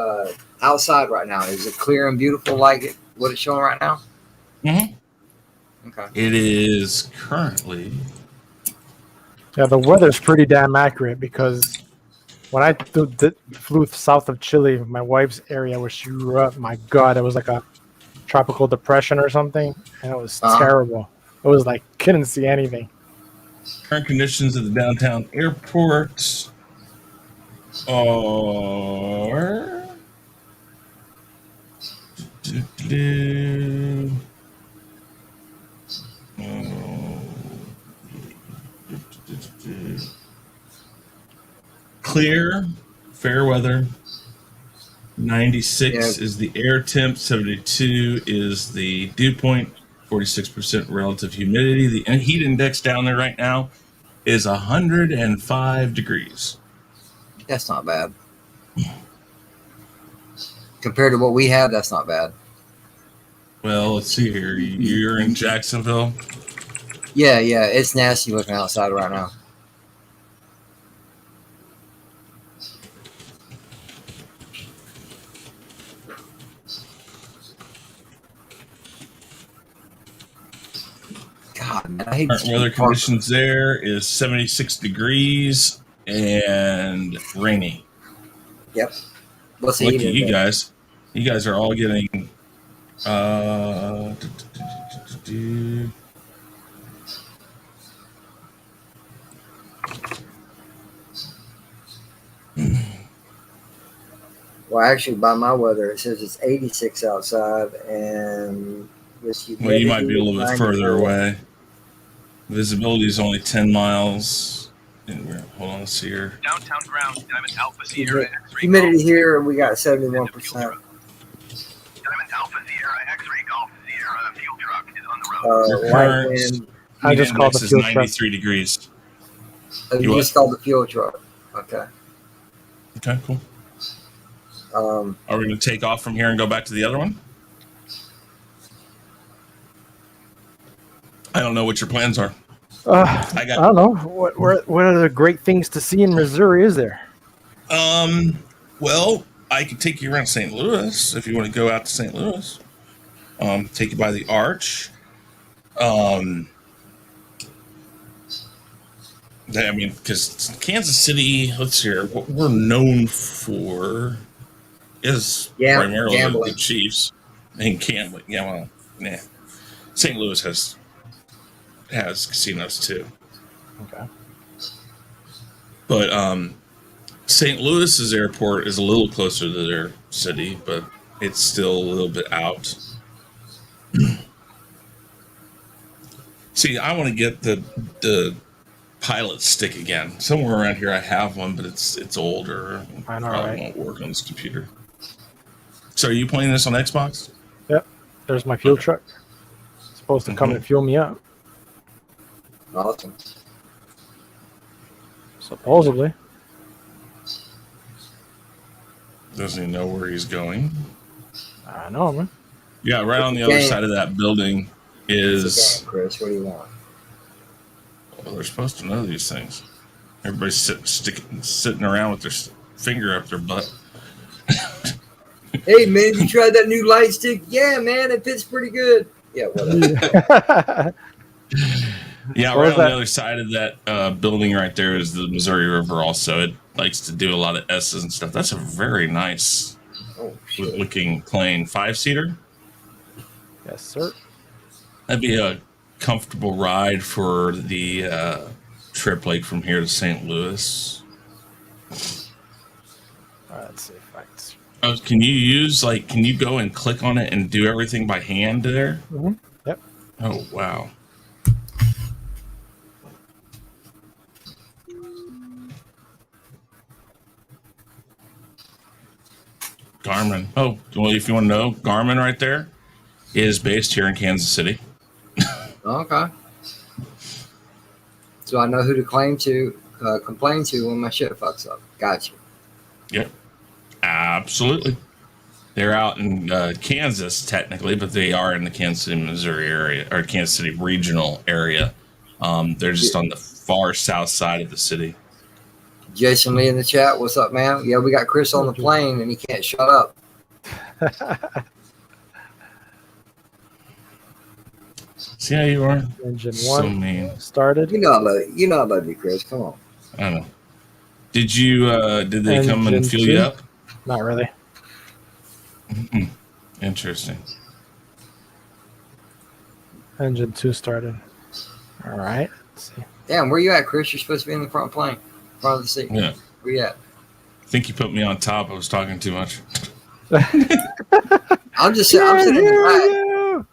Outside right now, is it clear and beautiful like what it's showing right now? Mhm. Okay. It is currently. Yeah, the weather's pretty damn accurate because when I flew south of Chile, my wife's area where she grew up, my God, it was like a tropical depression or something, and it was terrible. It was like couldn't see anything. Current conditions at the downtown airport are. Clear, fair weather. 96 is the air temp. 72 is the dew point. 46% relative humidity. The heat index down there right now is 105 degrees. That's not bad. Compared to what we have, that's not bad. Well, let's see here. You're in Jacksonville. Yeah, it's nasty looking outside right now. God, man, I hate Current weather conditions there is 76 degrees and rainy. Yep. What's the Look heat at you index? guys. You guys are all getting Well, actually, by my weather, it says it's 86 outside, and this well, you might be a humidity little bit is further 94. away. Visibility is only 10 miles. Hold on, let's see here. Downtown ground, Diamond Alpha Sierra X-ray Humidity Golf. here, we got 71%. Diamond Alpha Sierra X-ray Golf Sierra fuel truck is on the road. Your Light current wind. I just called the index is fuel truck. 93 degrees. You You just called the fuel truck. Okay. Okay, cool. Um, Are we going to take off from here and go back to the other one? I don't know what your plans are. I don't know. What other great things to see in Missouri is there? Well, I could take you around St. Louis if you want to go out to St. Louis. Take you by the Arch. I mean, because Kansas City, let's see here, what we're known for is primarily gambling. the Chiefs and gambling. Yeah, well, yeah. St. Louis has casinos too. Okay. But St. Louis's airport is a little closer to their city, but it's still a little bit out. See, I want to get the pilot stick again. Somewhere around here I have one, but it's older. I know, Probably right? won't work on this computer. So are you playing this on Xbox? Yep. There's my fuel truck. It's supposed to come and fuel me up. awesome. Supposedly. Doesn't he know where he's going? I know, man. Yeah, right on the other side of that building is... It's okay, Chris, what do you want? Well, they're supposed to know these things. Everybody's sitting around with their finger up their butt. Hey, man, you tried that new light stick? Yeah, man, it fits pretty good. Yeah, whatever. Yeah, Where's right on that? the other side of that building right there is the Missouri River also. It likes to do a lot of S's and stuff. That's a very nice Oh, shit. looking plane. 5-seater. Yes, sir. That'd be a comfortable ride for the trip like from here to St. Louis. All right, let's see if I can... Can you go and click on it and do everything by hand there? Mm-hmm. Yep. Oh, wow. Garmin. Oh, well, if you want to know, Garmin right there is based here in Kansas City. Okay. So I know who to complain to when my shit fucks up. Gotcha. Yep. Absolutely. They're out in Kansas, technically, but they are in the Kansas City, Missouri area, or Kansas City regional area. They're just on the far south side of the city. Jason Lee in the chat. What's up, man? Yeah, we got Chris on the plane and he can't shut up. See how you are? Engine So 1 mean. started. You know I love you, Chris. Come on. I don't know. Did they come and Engine fill you 2? up? Not really. Interesting. Engine 2 started. All right. Let's see. Damn, where you at, Chris? You're supposed to be in the front of the seat. Yeah. Where you at? I think you put me on top. I was talking too much. I'm sitting in the back. You.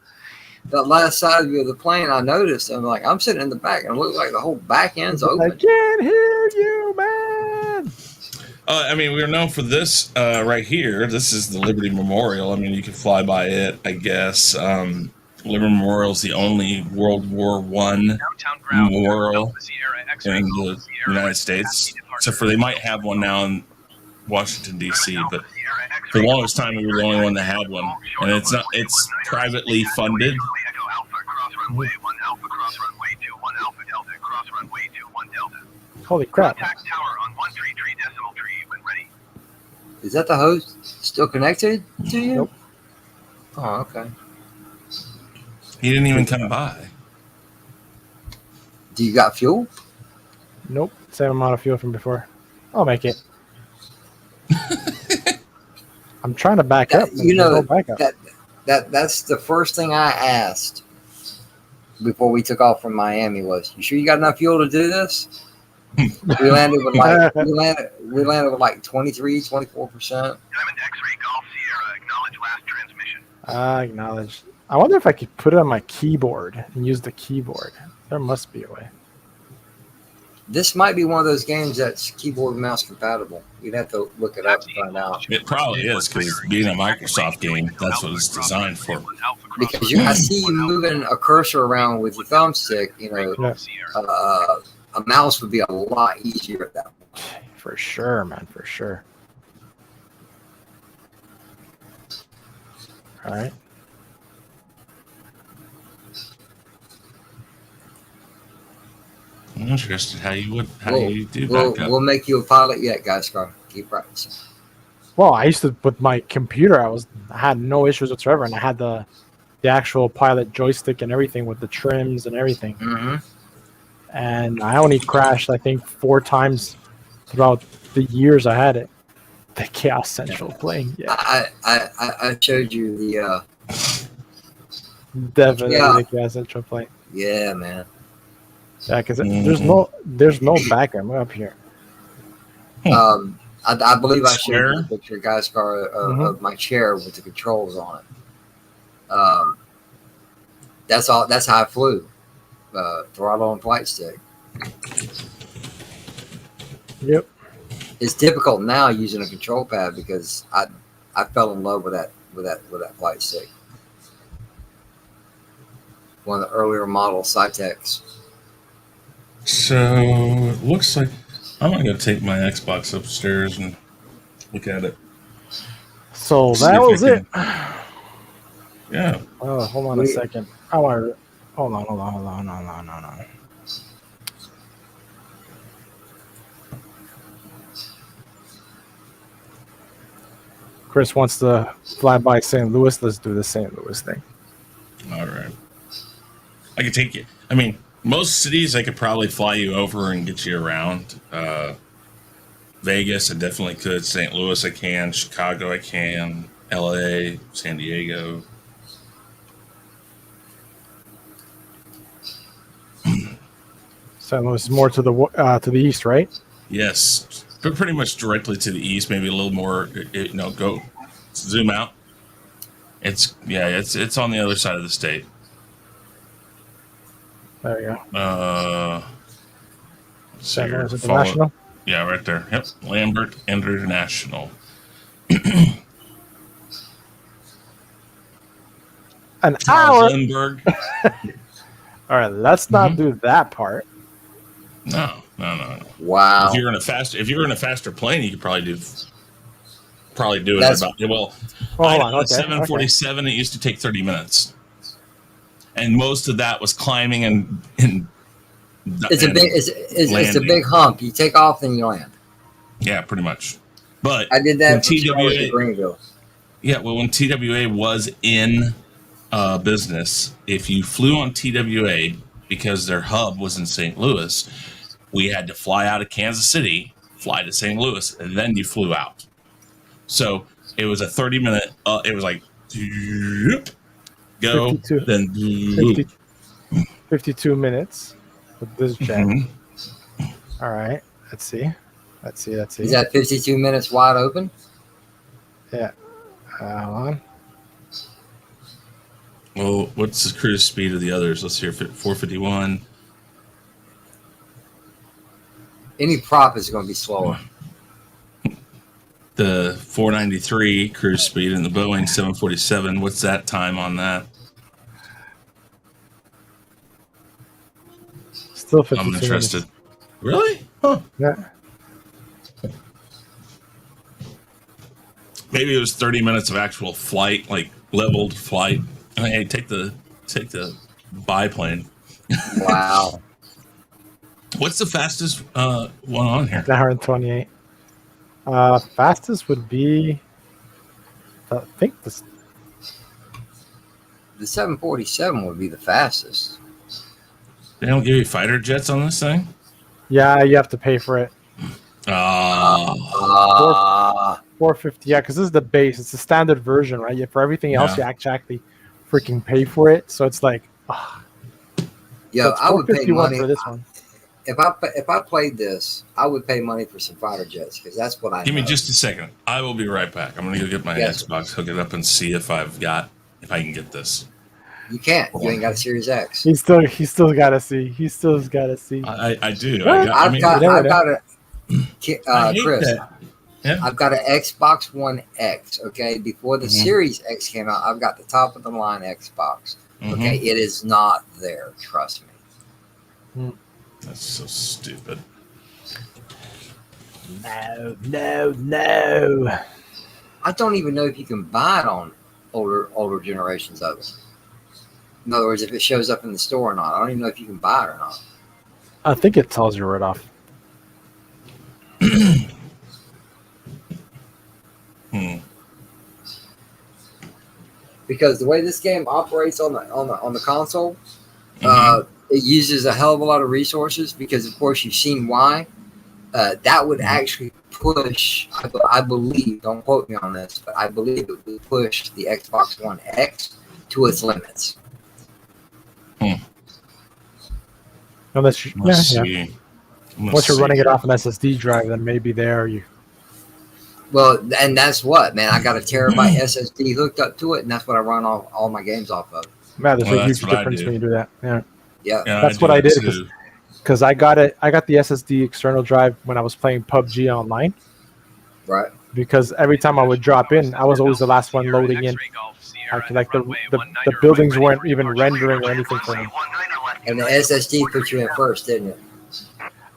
That last side view of the plane, I noticed. I'm like, I'm sitting in the back, and it looked like the whole back end's I open. can't hear you, man. I mean, we're known for this right here. This is the Liberty Memorial. I mean, you can fly by it, I guess. Liberty Memorial is the only World War I Downtown ground, memorial Alpha Sierra X-ray in Golf the Sierra United States. Except for they might have one now in Washington, D.C., but Sierra X-ray for the longest time, we were the only one that had one. And it's privately funded. Echo Alpha cross runway 1 Alpha cross runway 2 1 Alpha Delta cross runway 2 1 Delta. Holy crap. Contact tower on 133 decimal tree when ready. Is that the host still connected to you? Nope. Oh, okay. He didn't even come by. Do you got fuel? Nope. Same amount of fuel from before. I'll make it. I'm trying to back up. You know, back up. that's the first thing I asked before we took off from Miami was, you sure you got enough fuel to do this? We landed with like 23, 24%. Diamond X-ray Golf Sierra, acknowledge last transmission. Acknowledge. I wonder if I could put it on my keyboard and use the keyboard. There must be a way. This might be one of those games that's keyboard and mouse compatible. You'd have to look it up to find out. It probably is, because being a Microsoft game, that's what it's designed for. Because I see you moving a cursor around with your thumbstick. You know, a mouse would be a lot easier at that point. For sure, man. For sure. All right. I'm interested how you do backup. We'll make you a pilot yet, guys. Keep practicing. Well, I used to with my computer. I had no issues whatsoever, and I had the actual pilot joystick and everything with the trims and everything. Mm-hmm. And I only crashed, I think, 4 times throughout the years I had it. The Khaos Central playing, yeah, I showed you the definitely the Khaos Central playing. Yeah, man. Yeah, because there's no background up here. I believe I showed Chair? you the picture, guys, of my chair with the controls on it. That's all. That's how I flew. Throttle and flight stick. Yep. It's difficult now using a control pad because I fell in love with that flight stick. One of the earlier model Cytex. So it looks like I'm gonna go take my Xbox upstairs and look at it. So See that if was I it. Yeah. Oh, hold on a second. I want to. Hold on. Chris wants to fly by St. Louis. Let's do the St. Louis thing. All right. I could take you. I mean, most cities I could probably fly you over and get you around. Vegas, I definitely could. St. Louis, I can. Chicago, I can. LA, San Diego. St. Louis is more to the east, right? Yes, but pretty much directly to the east. Maybe a little more. Go zoom out. It's on the other side of the state. There you go. St. Louis International. Yeah, right there. Yep, Lambert International. An hour. Lindbergh. All right, let's not do that part. No. Wow. If you're in a faster plane, you could probably do it in about. Well, hold on. Okay, 747. It used to take 30 minutes, and most of that was climbing and it's a big hump. You take off and you land. Yeah, pretty much. But I did that when TWA Greenville. Yeah, well, when TWA was in business, if you flew on TWA because their hub was in St. Louis, we had to fly out of Kansas City, fly to St. Louis, and then you flew out. So it was a 30-minute. It was like go 52. then 52 minutes with this jet. All right, let's see. Is that 52 minutes wide open? Yeah. Hold on. Well, what's the cruise speed of the others? Let's hear 451. Any prop is going to be slower. The 493 cruise speed and the Boeing 747. What's that time on that? Still 52 I'm interested. minutes. Really? Huh. Yeah. Maybe it was 30 minutes of actual flight, like leveled flight. Hey, take the biplane. Wow. What's the fastest one on here? 128. Fastest would be, I think this. The 747 would be the fastest. They don't give you fighter jets on this thing? Yeah, you have to pay for it. Ah, $450. Yeah, because this is the base. It's the standard version, right? Yeah, for everything else, you Yeah. actually freaking pay for it. So it's like, yo, so it's I would pay $451 money for this one. if I played this. I would pay money for some fighter jets because that's what I. Give me know. just a second. I will be right back. I'm gonna go get my Yes. Xbox, hook it up, and see if I can get this. You can't. You ain't got a Series X. He still gotta see. He still's gotta see. I do. What? I've got a I hate Chris. that. Yeah. I've got an Xbox One X. Okay, before the Series X came out, I've got the top of the line Xbox. Okay, it is not there. Trust me. That's so stupid. No. I don't even know if you can buy it on older generations of it. In other words, if it shows up in the store or not, I don't even know if you can buy it or not. I think it tells you right off. Because the way this game operates on the console, it uses a hell of a lot of resources. Because of course you've seen why. That would actually push. I believe. Don't quote me on this, but I believe it would push the Xbox One X to its limits. Unless you, Let's yeah. see. Once you're running it off an SSD drive, then maybe there you. Well, and that's what, man. I got a terabyte SSD hooked up to it, and that's what I run all my games off of. Man, there's Well, a huge that's what I difference do. when you do that. Yeah, Yeah. that's what I did because I got it. I got the SSD external drive when I was playing PUBG online. Right. Because every time I would drop in, I was always the last one loading in. Like the buildings weren't even rendering or anything for me. And the SSD put you in first, didn't it?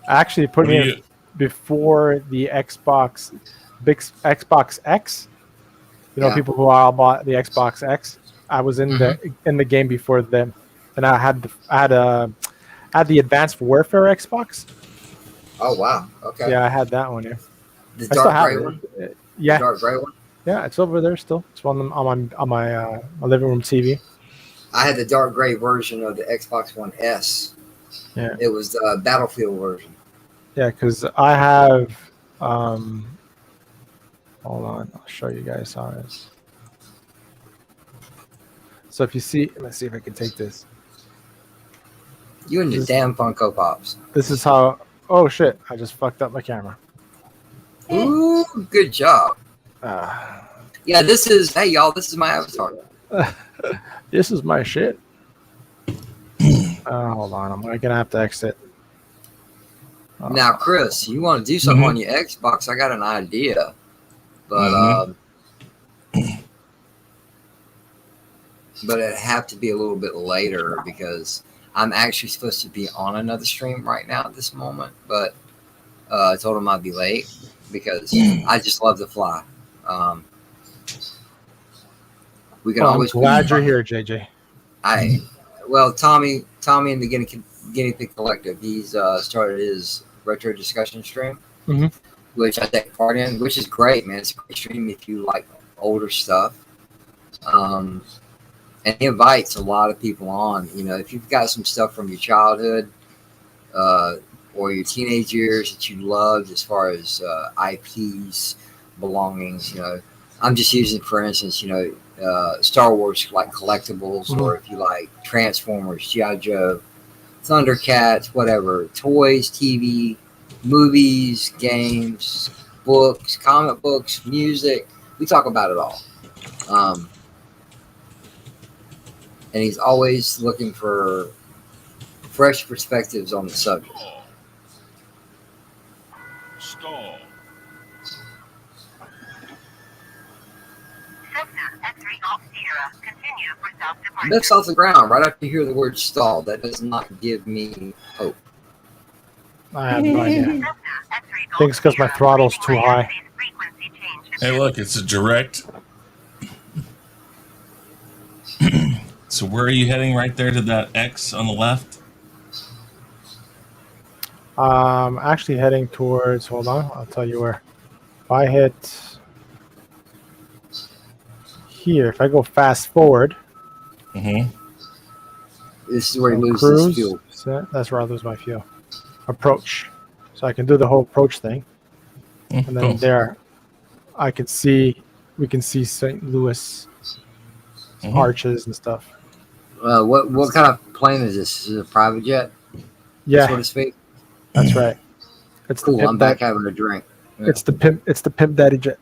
I actually put me in before the Xbox X. You know, Yeah. people who all bought the Xbox X. I was in the game before them, and I had the Advanced Warfare Xbox. Oh wow. Okay. Yeah, I had that one. Yeah, The I still dark have gray it. one. Yeah, Dark gray one. yeah, it's over there still. It's on my living room TV. I had the dark gray version of the Xbox One S. Yeah. It was the Battlefield version. Yeah, because I have. Hold on, I'll show you guys how it is. So if you see, let's see if I can take this. You and your damn Funko Pops. This is how. Oh shit! I just fucked up my camera. Ooh, good job. Yeah, this is. Hey y'all, this is my avatar. This is my shit. Hold on, I'm gonna have to exit. Now, Chris, you want to do something on your Xbox? I got an idea, but but it'd have to be a little bit later because I'm actually supposed to be on another stream right now at this moment. But I told him I'd be late because I just love to fly. We can always. I'm glad you're here, JJ. Well, Tommy and the Guinea Pig Collective. He's started his retro discussion stream, which I take part in, which is great, man. It's a great stream if you like older stuff. And he invites a lot of people on. You know, if you've got some stuff from your childhood or your teenage years that you loved as far as IPs, belongings, you know, I'm just using, for instance, you know, Star Wars like collectibles, or if you like Transformers, G.I. Joe, Thundercats, whatever, toys, TV, movies, games, books, comic books, music. We talk about it all. And he's always looking for fresh perspectives on the subject. Stall. Lifts off the ground right after you hear the word stall. That does not give me hope. I have no idea. I think it's because my throttle's too high. Hey, look, it's a direct. So where are you heading? Right there to that X on the left? Actually heading towards. Hold on, I'll tell you where. If I hit here, if I go fast forward. This is where he loses his fuel. That's where I lose my fuel. Approach. So I can do the whole approach thing. And then Cool. there, we can see St. Louis arches and stuff. What kind of plane is this? Is it a private jet? Yeah, So to speak. that's right. It's Cool. the pimp I'm back dad- having a drink. It's the pimp daddy jet.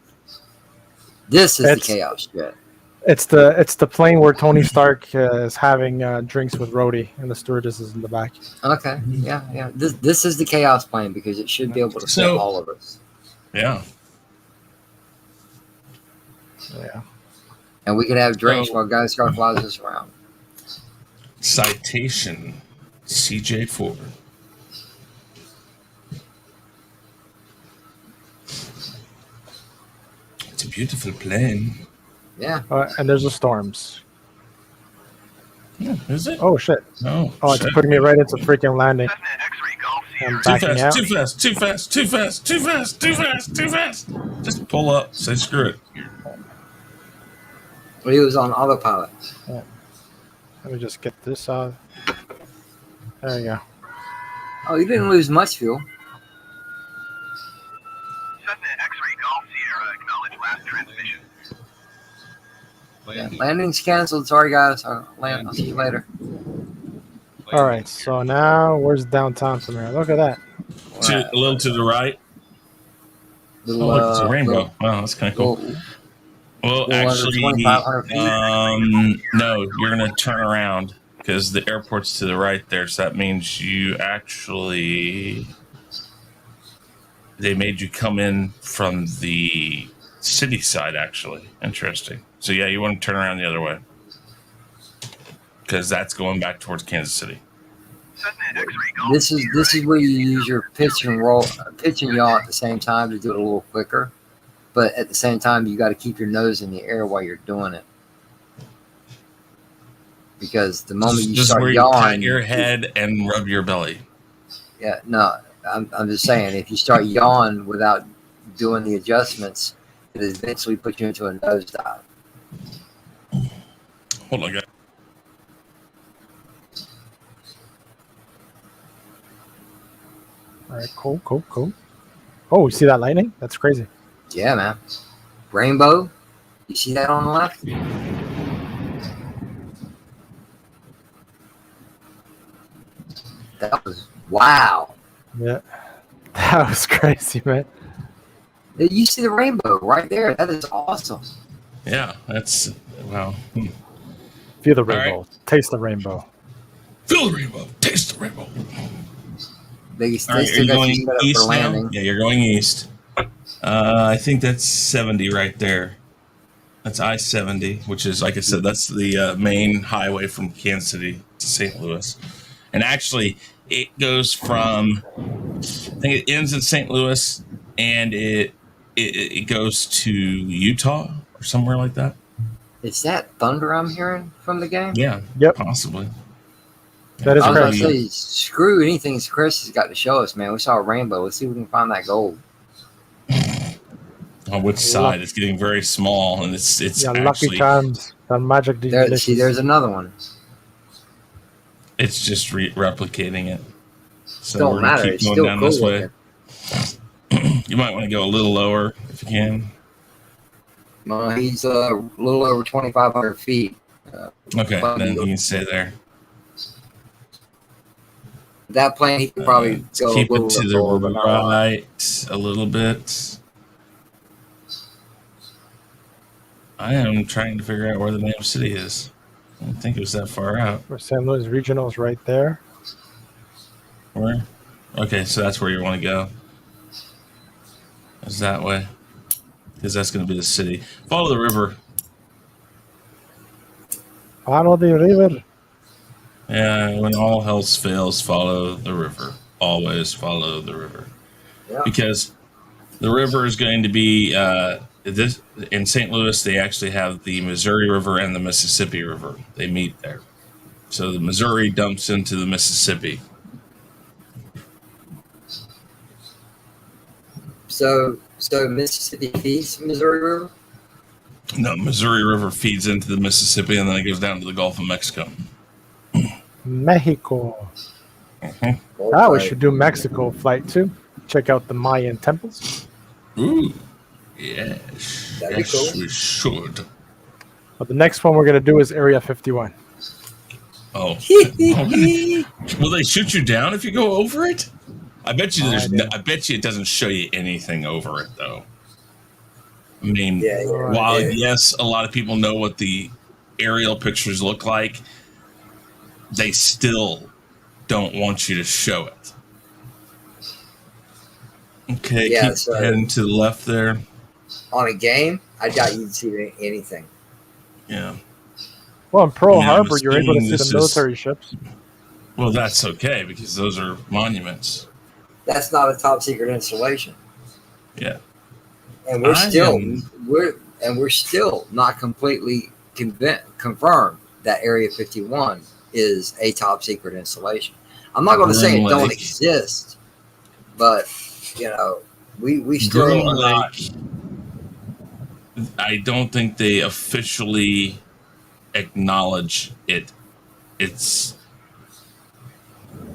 This is It's- the Khaos jet. It's the plane where Tony Stark is having drinks with Rhodey, and the stewardess is in the back. Okay. Yeah. This is the Khaos plane because it should be able to fit So- all of us. Yeah. Yeah. And we can have drinks So- while Guy Scar flies us around. Citation CJ4. It's a beautiful plane. Yeah. And there's the storms. Yeah, is it? Oh shit! No. Oh, it's shit. putting me right into freaking landing. Cessna X-ray Golf Sierra. I'm Too backing out. fast, too fast, too fast, too fast, too fast, too fast, too fast. Just pull up. Say screw it. Well, he was on autopilot. Let me just get this out. There you go. Oh, you didn't lose much fuel. Cessna X-ray Golf Sierra. Acknowledge last transmission. Yeah. Landing's canceled. Sorry, guys. I'll see you later. All right. So now, where's downtown from here? Look at that. A little to the right. Little, Oh, look, it's a rainbow. little- Wow, that's kind of cool. little- Well, little under actually, 2,500 feet. no, you're going to turn around because the airport's to the right there. So that means you actually, they made you come in from the city side, actually. Interesting. So, yeah, you want to turn around the other way because that's going back towards Kansas City. Cessna X-ray Golf This is where you use your pitch and yaw at the same time to do it a little quicker. But at the same time, you got to keep your nose in the air while you're doing it. Because the moment you Just start where you pat yawing, your head and rub your belly. yeah, no, I'm just saying, if you start yawing without doing the adjustments, it eventually puts you into a nosedive. Hold on, guys. All right. Cool. Oh, you see that lightning? That's crazy. Yeah, man. Rainbow. You see that on the left? That was wow. Yeah. That was crazy, man. You see the rainbow right there. That is awesome. Yeah, that's, wow. Feel the All right. rainbow. Taste the rainbow. Feel the rainbow. Taste the rainbow. They All still right, are you got you going set up east for now? landing. Yeah, you're going east. I think that's 70 right there. That's I-70, which is, like I said, that's the main highway from Kansas City to St. Louis. And actually, it goes from, I think it ends in St. Louis, and it goes to Utah or somewhere like that. Is that thunder I'm hearing from the game? Yeah, Yep. possibly. That is I was going to crazy. say, screw anything Chris has got to show us, man. We saw a rainbow. Let's see if we can find that gold. On which side? It's getting very small, and it's Yeah, actually lucky times. That magic There, delicious. see, there's another one. it's just replicating it. So Don't we're gonna matter. keep It's going still down cool this way. looking. You might want to go a little lower if you can. He's a little over 2,500 feet. Okay, then you can stay there. That plane, he could probably Let's go keep a little it to bit the lower, but not a lot. right a little bit. I am trying to figure out where the damn city is. I don't think it was that far out. Where St. Louis Regional is right there. Where? Okay, so that's where you want to go. Is that way? Because that's going to be the city. Follow the river. Follow the river. Yeah, when all else fails, follow the river. Always follow the river. Yeah. Because the river is going to be this in St. Louis. They actually have the Missouri River and the Mississippi River. They meet there. So the Missouri dumps into the Mississippi. So Mississippi feeds the Missouri River? No, Missouri River feeds into the Mississippi, and then it goes down to the Gulf of Mexico. Mexico. We should do Mexico flight too. Check out the Mayan temples. Ooh, yes. That'd be Yes, cool. we should. But the next one we're going to do is Area 51. Oh. Okay. Will they shoot you down if you go over it? I bet you I bet you it doesn't show you anything over it though. I mean, while yes, a lot of people know what the aerial pictures look like, they still don't want you to show it. Okay, Yeah, keep heading to the left there. On a game, I doubt you'd see anything. Yeah. Well, in Pearl I mean, I'm Harbor, you're able to see assuming the military ships. Well, that's okay because those are monuments. That's not a top secret installation. Yeah. And we're still not completely confirmed that Area 51 is a top secret installation. I'm not going to say it don't exist, but we still are not. I don't think they officially acknowledge its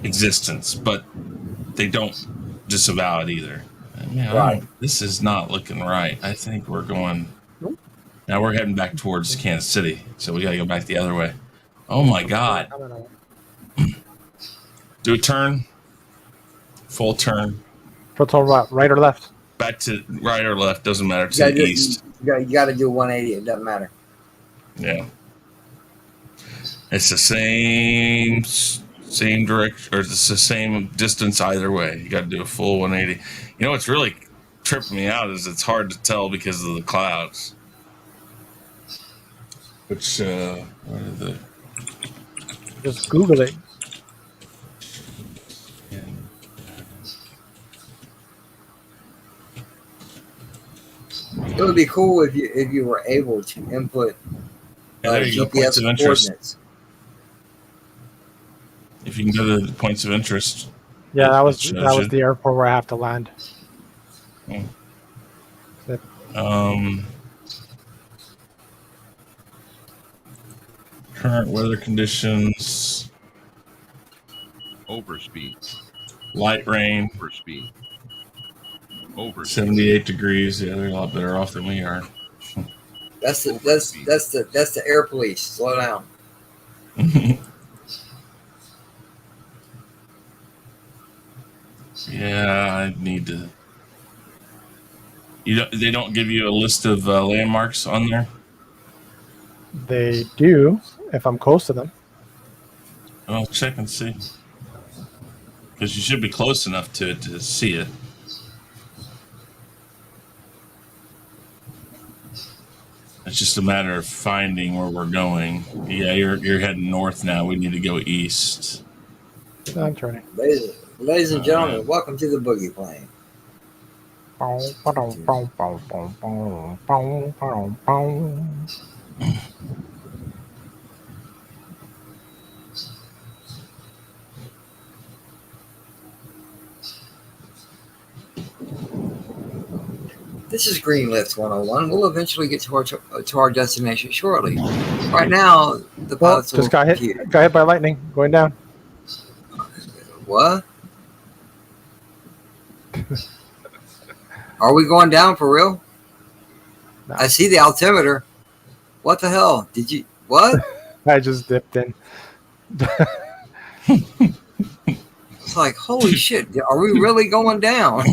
existence, but they don't disavow it either. Right. This is not looking right. I think we're going. Now we're heading back towards Kansas City, so we got to go back the other way. Oh my God! Do a turn, full turn. Full turn, right or left? Back to right or left doesn't matter. To the east. You got to do 180. It doesn't matter. Yeah. It's the same direction, or it's the same distance either way. You got to do a full 180. You know what's really tripping me out is it's hard to tell because of the clouds. Which what are the? Just Google it. It would be cool if you were able to input there you go, points of interest. If you can go to the points of interest. Yeah, that was the airport where I have to land. Current weather conditions. Overspeed. Light rain. Overspeed. 78 degrees. Yeah, they're a lot better off than we are. That's the air police. Slow down. Yeah, I need to. They don't give you a list of landmarks on there? They do, if I'm close to them. I'll check and see. Because you should be close enough to it to see it. It's just a matter of finding where we're going. Yeah, you're heading north now. We need to go east. I'm turning. Ladies and gentlemen, welcome to the boogie plane. This is Green Lift 101. We'll eventually get to our destination shortly. Right now, the pilots just got hit by lightning going down. What? Are we going down for real? No. I see the altimeter. What the hell? Did you... What? I just dipped in. It's like, holy shit. Are we really going down?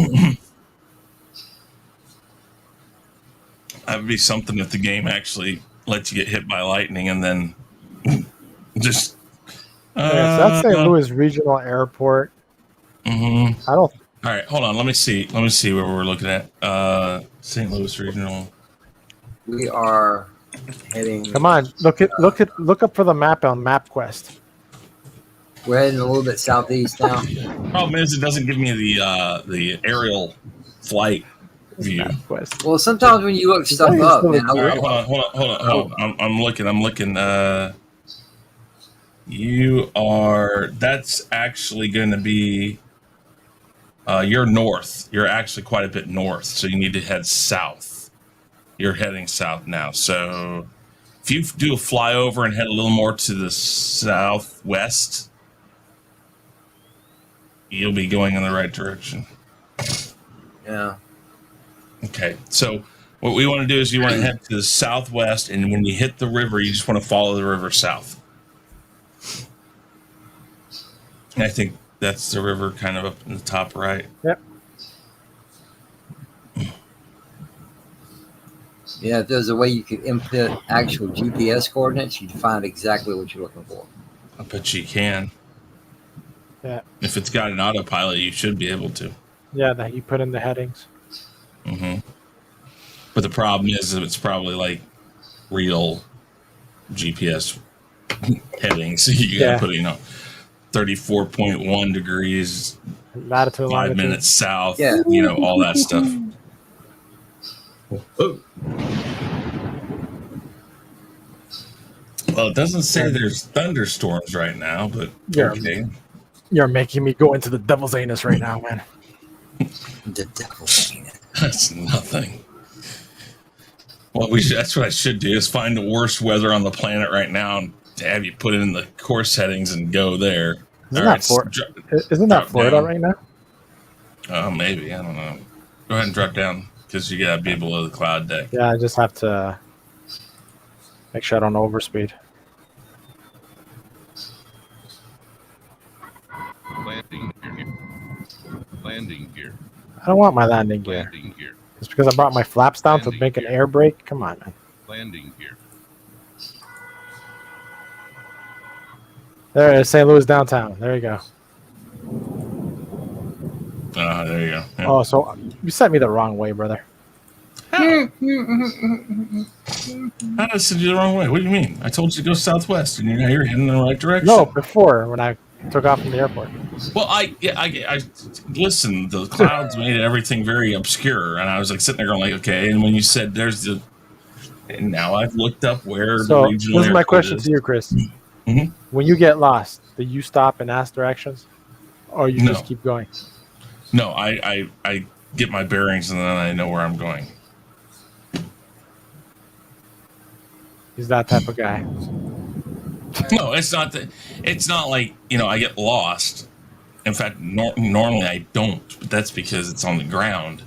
That would be something if the game actually lets you get hit by lightning and then just... So that's St. Louis Regional Airport. Mm-hmm. I don't... All right, hold on. Let me see where we're looking at. St. Louis Regional. We are heading. Come on, look up for the map on MapQuest. We're heading a little bit southeast now. Problem is, it doesn't give me the aerial flight view. MapQuest. Well, sometimes when you look stuff up, man, All right, hold on. I'm looking. You are. That's actually going to be. You're north. You're actually quite a bit north, so you need to head south. You're heading south now. So if you do a flyover and head a little more to the southwest, you'll be going in the right direction. Yeah. Okay, so what we want to do is you want to head to the southwest, and when you hit the river, you just want to follow the river south. And I think that's the river kind of up in the top right. Yep. Yeah, if there's a way you could input actual GPS coordinates, you'd find exactly what you're looking for. I bet you can. Yeah. If it's got an autopilot, you should be able to. Yeah, that you put in the headings. Mm-hmm. But the problem is that it's probably like real GPS headings. You gotta put, 34.1 degrees, Latitude, 5 longitude. minutes south, Yeah. All that stuff. Oh. Well, it doesn't say there's thunderstorms right now, but okay. You're making me go into the devil's anus right now, man. The devil's anus. That's nothing. Well, that's what I should do, is find the worst weather on the planet right now and have you put it in the course settings and go there. Isn't that Florida right now? Oh, maybe. I don't know. Go ahead and drop down, because you got to be below the cloud deck. Yeah, I just have to make sure I don't overspeed. Landing gear. I don't want my landing gear. Landing gear. It's because I brought my flaps down to Landing make an gear. air brake. Come on, man. Landing gear. There it is, St. Louis downtown. There you go. There you go. Yeah. Oh, so you sent me the wrong way, brother. How did I send you the wrong way? What do you mean? I told you to go southwest, and you're heading in the right direction. No, before, when I took off from the airport. Well, I listen. The clouds made everything very obscure, and I was like sitting there going, like, okay. And when you said there's the, and now I've looked up where So the regional this is my airport question is. to you, Chris. Mhm. When you get lost, do you stop and ask directions, or you just keep going? No, I get my bearings, and then I know where I'm going. He's that type of guy. No, it's not that. It's not like I get lost. In fact, normally I don't, but that's because it's on the ground.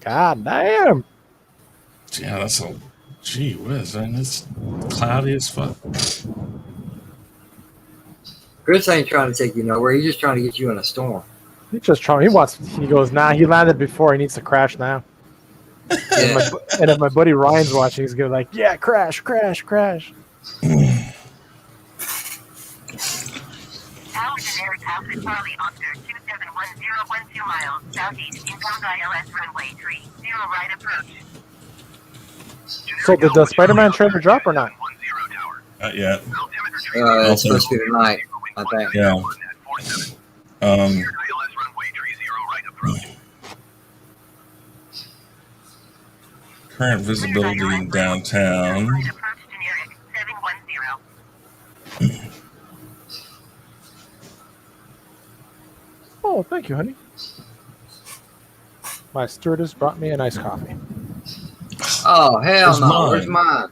God damn. Yeah, that's a gee whiz, man. It's cloudy as fuck. Chris ain't trying to take you nowhere. He's just trying to get you in a storm. He's just trying. He goes, nah, he landed before. He needs to crash now. Yeah. And if my buddy Ryan's watching, he's going to like, yeah, crash, crash, crash. Tower generic house at Charlie Oscar 271012 miles southeast inbound ILS runway 30 right approach. So did the Spider-Man trailer drop or not? Not yet. It's supposed to be tonight, I think. Yeah. Current visibility in downtown. Right approach generic 710. Oh, thank you, honey. My stewardess brought me an iced coffee. Oh, hell Where's no. mine? Where's mine?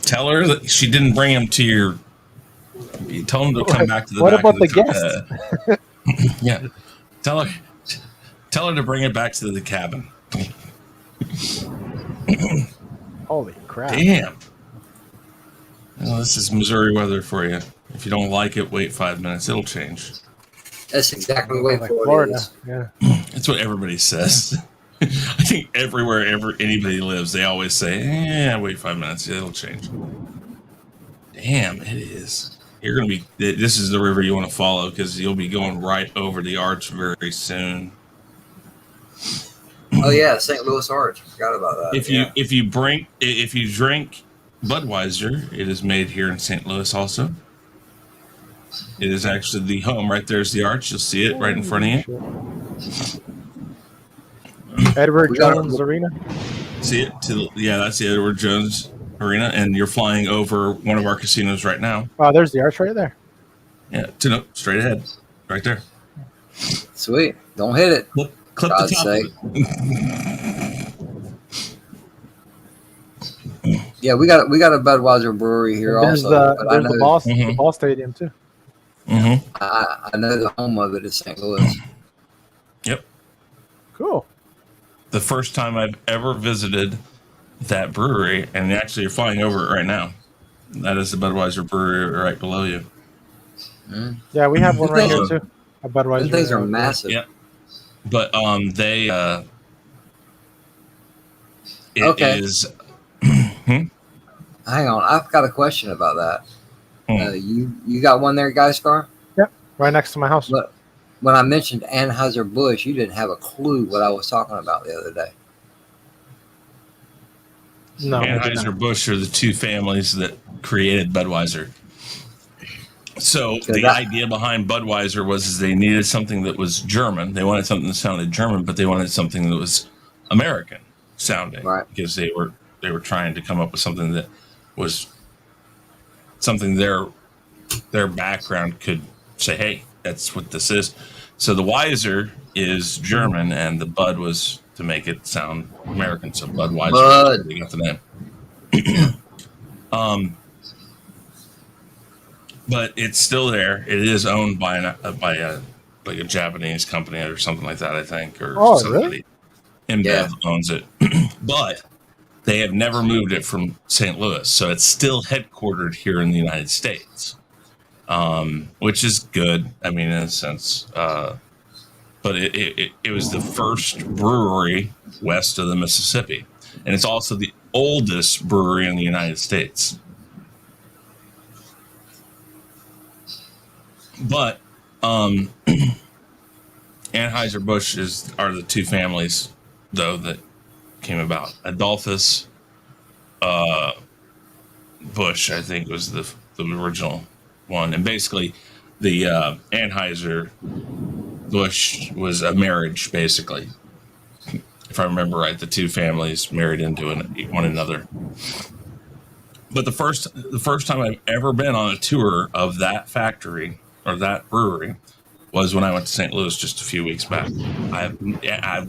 Tell her that she didn't bring him to your. You told him to come back to the. What back about of the guest? Yeah, tell her to bring it back to the cabin. Holy crap. Damn. Well, this is Missouri weather for you. If you don't like it, wait 5 minutes. It'll change. That's exactly the way Like Florida Florida. is. Yeah. That's what everybody says. I think everywhere anybody lives, they always say, wait 5 minutes. It'll change. Damn, it is. You're going to be, this is the river you want to follow because you'll be going right over the arch very soon. Oh yeah, St. Louis Arch. Forgot about that. If you drink Budweiser, it is made here in St. Louis also. It is actually the home. Right there's the arch. You'll see it right in front of you. Edward Jones Arena. See it? That's the Edward Jones Arena, and you're flying over one of our casinos right now. Oh, there's the arch right there. Yeah, straight ahead, right there. Sweet. Don't hit it. Clip God's the top sake. of it. Yeah, we got a Budweiser brewery here There's also. But I the know ball stadium too. Mm-hmm. I know the home of it is St. Louis. Yep. Cool. The first time I've ever visited that brewery, and actually you're flying over it right now. That is the Budweiser Brewery right below you. Yeah, we have one right here Those too. A Budweiser. Those things are massive. Yeah. But they it Okay. is Hang on, I've got a question about that. You got one there, Guy Scar? Right next to my house. But when I mentioned Anheuser-Busch, you didn't have a clue what I was talking about the other day. No, I did not. Anheuser-Busch are the two families that created Budweiser. So So the that- idea behind Budweiser was they needed something that was German. They wanted something that sounded German, but they wanted something that was American sounding, Right. because they were trying to come up with something that was something their background could say, hey, that's what this is. So the Weiser is German, and the Bud was to make it sound American. So Budweiser, Bud. they got the name. But it's still there. It is owned by a Japanese company or something like that, I think, or Oh, somebody. really? InBev Yeah. owns it, but they have never moved it from St. Louis, so it's still headquartered here in the United States, which is good. I mean, in a sense, but it was the first brewery west of the Mississippi, and it's also the oldest brewery in the United States. But Anheuser-Busch are the two families, though, that came about. Adolphus Busch, I think, was the original one. And basically, the Anheuser-Busch was a marriage, basically. If I remember right, the two families married into one another. But the first time I've ever been on a tour of that factory or that brewery was when I went to St. Louis just a few weeks back. I've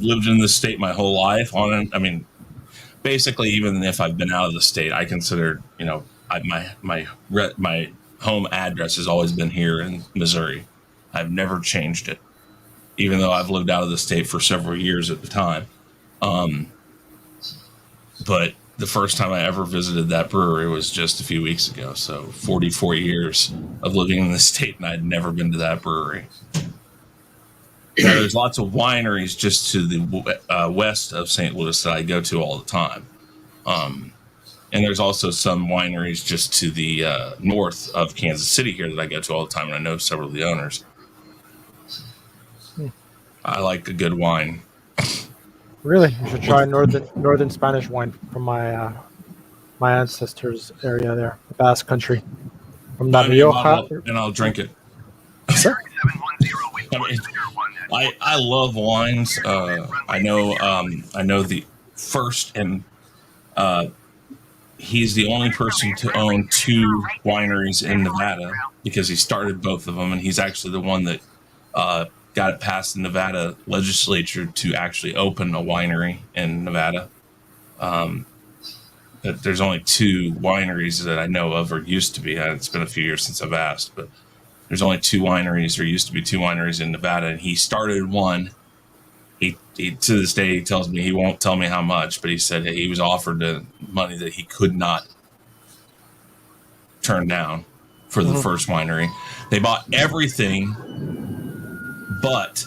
lived in this state my whole life. Basically, even if I've been out of the state, I consider, my home address has always been here in Missouri. I've never changed it, even though I've lived out of the state for several years at the time. But the first time I ever visited that brewery was just a few weeks ago. So 44 years of living in the state, and I'd never been to that brewery. Now, there's lots of wineries just to the west of St. Louis that I go to all the time. And there's also some wineries just to the north of Kansas City here that I go to all the time, and I know several of the owners. I like a good wine. Really, you should try northern Spanish wine from my ancestors' area there, the Basque Country, from La Rioja. And I'll drink it. Sure. 710 I love wines. I know the first, and he's the only person to own two wineries in Nevada because he started both of them, and he's actually the one that got it past the Nevada legislature to actually open a winery in Nevada. But there's only two wineries that I know of, or used to be. It's been a few years since I've asked, but there's only two wineries, or used to be two wineries in Nevada, and he started one. He to this day, he tells me, he won't tell me how much, but he said he was offered money that he could not turn down for the first winery. They bought everything but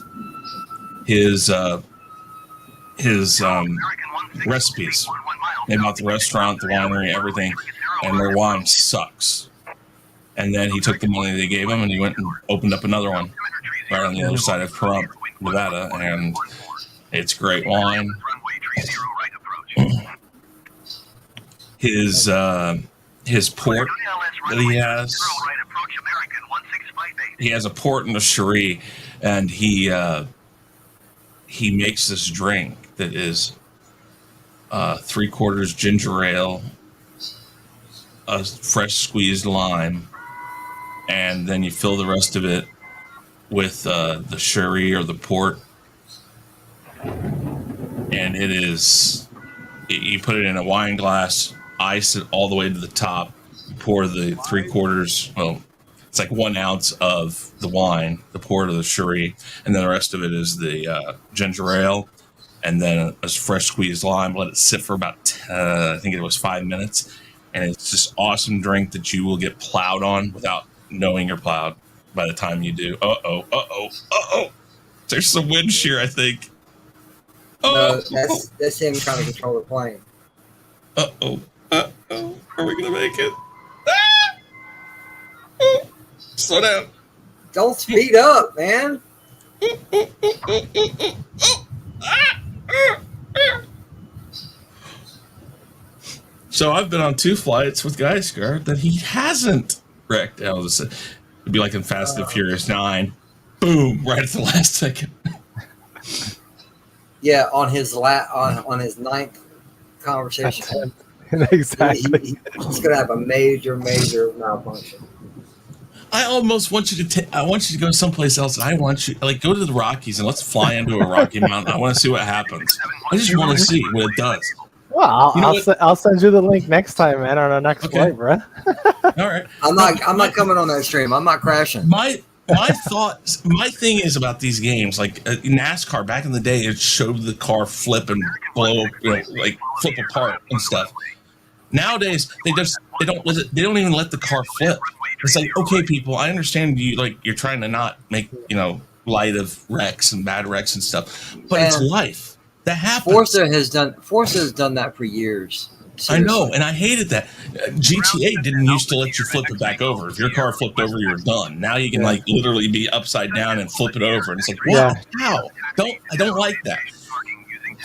his recipes. They bought the restaurant, the winery, everything, and their wine sucks. And then he took the money they gave him and he went and opened up another one right on the other side of Pahrump, Nevada, and it's great wine. His port that he has a port and a sherry, and he makes this drink that is 3/4 ginger ale, a fresh squeezed lime, and then you fill the rest of it with the sherry or the port, and you put it in a wine glass, ice it all the way to the top. Pour the 3/4. Well, it's like 1 ounce of the wine. The pour of the sherry, and then the rest of it is the ginger ale, and then a fresh squeezed lime. Let it sit for about I think it was 5 minutes, and it's just awesome drink that you will get plowed on without knowing you're plowed by the time you do. There's some wind shear, I think. No, that's him trying to control the plane. Are we gonna make it? Slow down. Don't speed up, man. So I've been on 2 flights with Geisgar that he hasn't wrecked. It'd be like in Fast and Furious 9. Boom! Right at the last second. Yeah, on his on his 9th conversation. Exactly. He's gonna have a major malfunction. I almost want you to. I want you to go someplace else. I want you go to the Rockies and let's fly into a Rocky Mountain. I want to see what happens. I just want to see what it does. Well, I'll send you the link next time, man, on our next flight, bro. All right. I'm not coming on that stream. I'm not crashing. My thing is about these games, like NASCAR back in the day, it showed the car flip and blow, flip apart and stuff. Nowadays, they don't even let the car flip. It's like, okay, people, I understand you're trying to not make light of wrecks and bad wrecks and stuff, but it's life that happens. Forza has done that for years. Seriously. I know, and I hated that. GTA didn't used to let you flip it back over. If your car flipped over, you're done. Now you can literally be upside down and flip it over, and it's like, wow, how? I don't like that.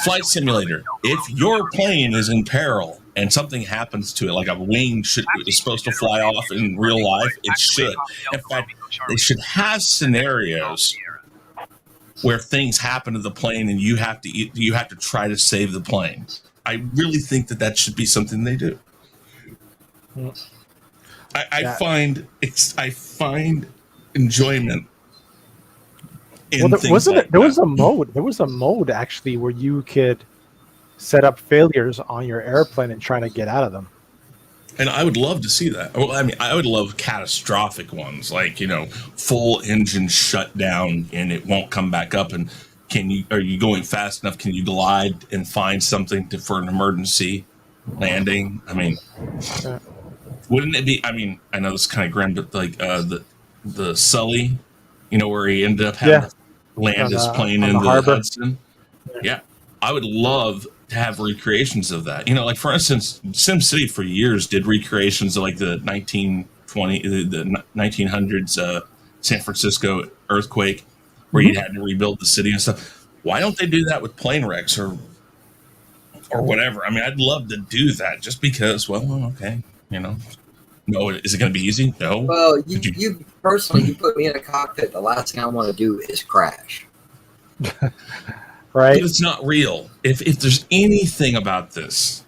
Flight simulator. If your plane is in peril and something happens to it, like a wing is supposed to fly off in real life, it should. In fact, they should have scenarios where things happen to the plane and you have to try to save the plane. I really think that should be something they do. I find enjoyment in things like there was a mode actually where you could set up failures on your airplane and trying to get out of them. And I would love to see that. Well, I mean, I would love catastrophic ones, like full engine shut down and it won't come back up. And are you going fast enough? Can you glide and find something for an emergency landing? I mean, wouldn't it be? I mean, I know this is kind of grim, but like the Sully, where he ended up having to land his plane in the Hudson. Yeah, I would love to have recreations of that. Like for instance, SimCity for years did recreations of like the 1900s San Francisco earthquake, where you had to rebuild the city and stuff. Why don't they do that with plane wrecks or whatever? I mean, I'd love to do that just because. Well, okay, No, is it going to be easy? No. Well, you personally, you put me in a cockpit. The last thing I want to do is crash. Right. But it's not real. If there's anything about this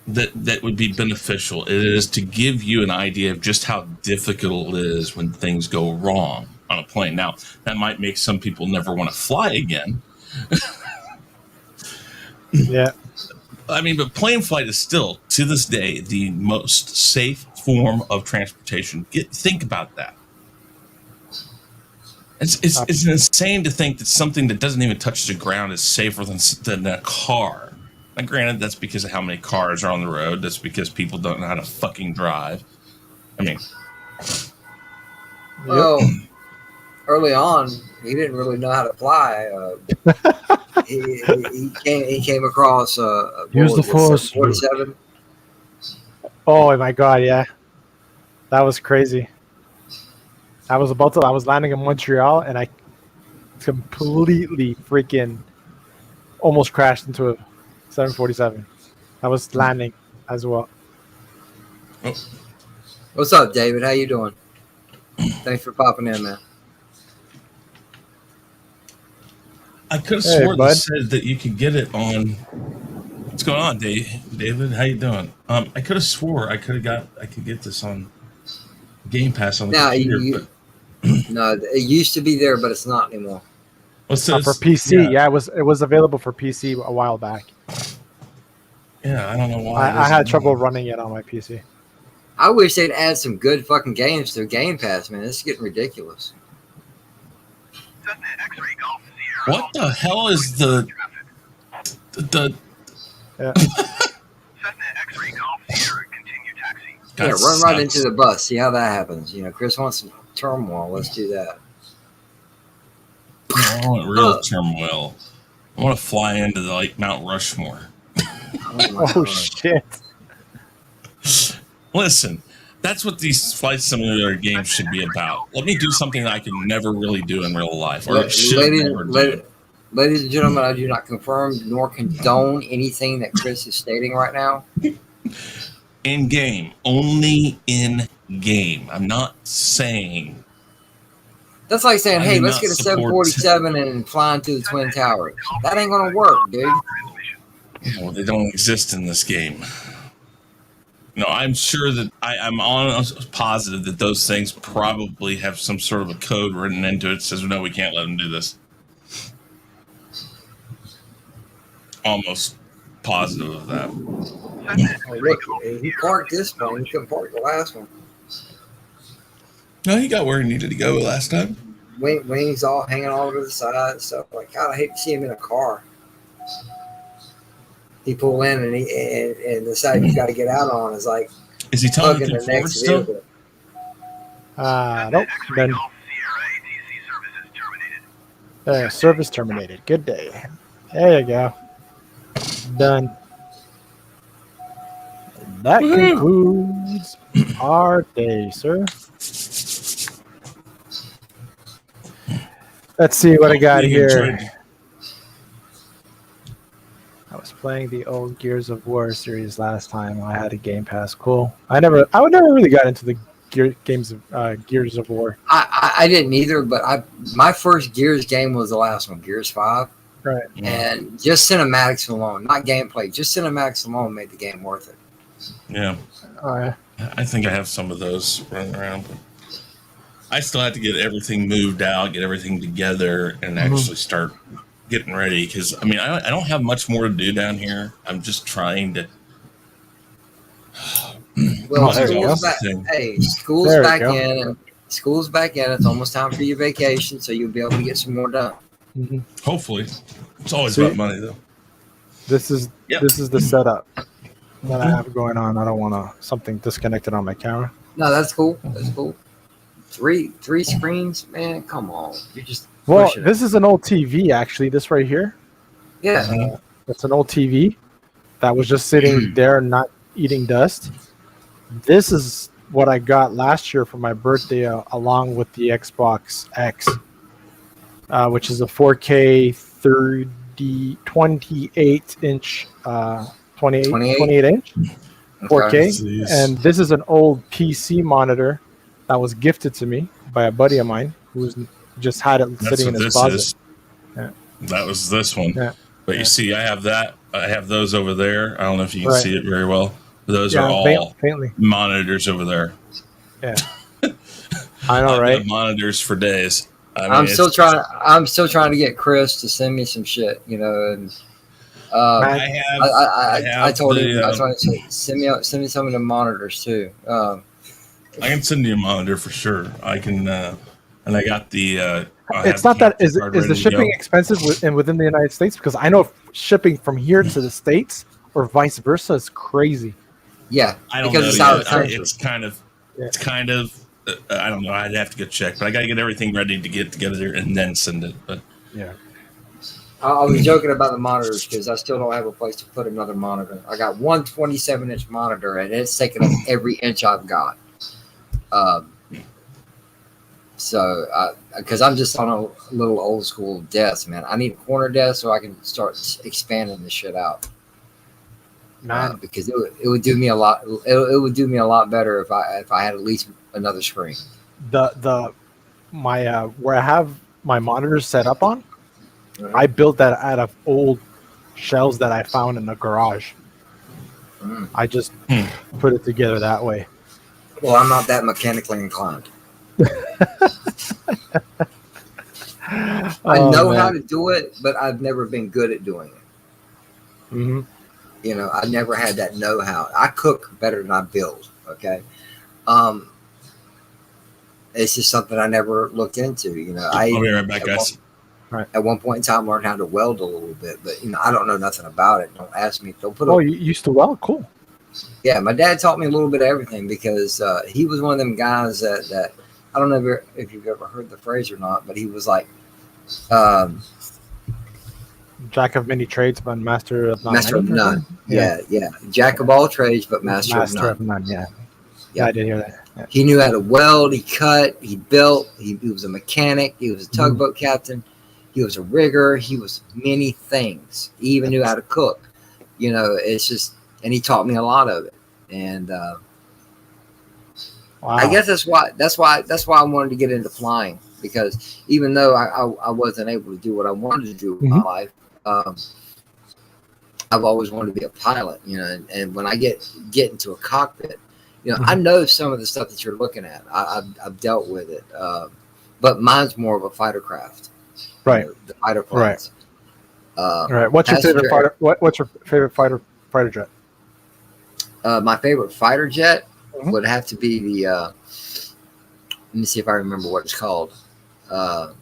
that would be beneficial, it is to give you an idea of just how difficult it is when things go wrong on a plane. Now, that might make some people never want to fly again. Yeah. I mean, but plane flight is still, to this day, the most safe form of transportation. Think about that. It's insane to think that something that doesn't even touch the ground is safer than a car. Now, granted, that's because of how many cars are on the road. That's because people don't know how to fucking drive. I mean, well, early on, he didn't really know how to fly. He came across use the force 47. Oh my god, yeah, that was crazy. I was landing in Montreal and I completely freaking almost crashed into a 747. I was landing as well. Oh. What's up, David? How you doing? Thanks for popping in, man. I could have sworn they said that you could get it on. What's going on, David? How you doing? I could have swore I could get this on Game Pass on the computer. No, it used to be there, but it's not anymore. What's this? For PC, yeah, it was available for PC a while back. Yeah, I don't know why. I had trouble running it on my PC. I wish they'd add some good fucking games to Game Pass, man. This is getting ridiculous. Cessna X-Ray Golf Sierra. What the hell is the Yeah. Cessna X-Ray Golf Sierra. Continue taxi. That Yeah, run right sucks. into the bus. See how that happens. You know, Chris wants some turmoil. Let's do that. I want real turmoil. I want to fly into Mount Rushmore. Oh, my Oh God. shit! Listen, that's what these flight simulator games should be about. Let me do something that I can never really do in real life, or should never do. Ladies and gentlemen, I do not confirm nor condone anything that Chris is stating right now. In game, only in game. I'm not saying. That's like saying, I hey, do let's not get a support- 747 and fly into the Twin Towers. That ain't going to work, dude. Well, they don't exist in this game. No, I'm sure that I'm almost positive that those things probably have some sort of a code written into it that says, no, we can't let them do this. Almost positive of that. Oh, look, he parked this one. He couldn't park the last one. No, he got where he needed to go last time. Wings all hanging all over the side and stuff. Like, God, I hate to see him in a car. He pulled in and the side you got to get out on is like Is he telling hugging you the forward next still? vehicle. Nope. X-Ray Then Golf Sierra ATC services terminated. service terminated. Good day. There you go. Done. That concludes our day, sir. Let's see what I got Hopefully you here. enjoyed- I was playing the old Gears of War series last time. I had a Game Pass. Cool. I never really got into the Gears of War. I didn't either, but my first Gears game was the last one, Gears 5. Right. And just cinematics alone, not gameplay, just cinematics alone made the game worth it. Yeah. All right. I think I have some of those running around. But I still have to get everything moved out, get everything together, and actually start getting ready. Because, I mean, I don't have much more to do down here. I'm just trying to. Well, there you school's go. back. Hey, school's There we back go. in. And school's back in. It's almost time for your vacation, so you'll be able to get some more done. Mhm. Hopefully. It's always See? about money, though. This is Yep. this is the setup that I have going on. I don't want something disconnected on my camera. No, that's cool. That's cool. Three screens, man. Come on, you're just Well, pushing it. this is an old TV actually. This right here. Yeah, It's an old TV that was just sitting there, not eating dust. This is what I got last year for my birthday, along with the Xbox X, which is a 4K 28 inch, 28 inch 4K. Jeez. And this is an old PC monitor that was gifted to me by a buddy of mine who's just had it That's sitting in what his this closet. is. Yeah. That was this one. Yeah. But you see, I have that. I have those over there. I don't know if you can Right. see it very well. Those Yeah, are all faintly. monitors over there. Yeah. I know, I've right? had monitors for days. I mean, I'm it's- still trying. I'm still trying to get Chris to send me some shit. You know, and I have. I told him. I the, told him to send me some of the monitors too. I can send you a monitor for sure. I can, and I got the. I It's have not that is card is ready the to shipping go. expensive within the United States? Because I know shipping from here to the States or vice versa is crazy. Yeah, I don't because know it's out of yet. the country. It's kind of. Yeah. It's kind of. I don't know. I'd have to go check, but I got to get everything ready to get together and then send it. But Yeah. I was joking about the monitors because I still don't have a place to put another monitor. I got one 27-inch monitor, and it's taking up every inch I've got. So, because I'm just on a little old school desk, man. I need a corner desk so I can start expanding this shit out. Because it would do me a lot. It would do me a lot better if I had at least another screen. My where I have my monitors set up on, I built that out of old shelves that I found in the garage. I just put it together that way. Well, I'm not that mechanically inclined. I know how to do it, but I've never been good at doing it. Mm-hmm. You know, I never had that know-how. I cook better than I build. Okay. It's just something I never looked into. You know, I'll be right back, guys. At one point in time, learned how to weld a little bit, but you know, I don't know nothing about it. Don't ask me. Don't put. Oh, you used to weld? Cool. Yeah, my dad taught me a little bit of everything because he was one of them guys that I don't know if you've ever heard the phrase or not, but he was like Jack of many trades, but master of none. master of none. Yeah. Jack of all trades, but master of none. Yeah, Yeah. I did hear that. Yeah. He knew how to weld. He cut. He built. He was a mechanic. He was a tugboat captain. He was a rigger. He was many things. He even knew how to cook. You know, it's just, and he taught me a lot of it. And Wow. I guess that's why I wanted to get into flying, because even though I wasn't able to do what I wanted to do with my life, I've always wanted to be a pilot. You know, and when I get into a cockpit, you know, I know some of the stuff that you're looking at. I've dealt with it, but mine's more of a fighter craft. Right. You know, the fighter planes. Right. What's your favorite fighter? What's your favorite fighter jet? My favorite fighter jet would have to be the. Let me see if I remember what it's called. The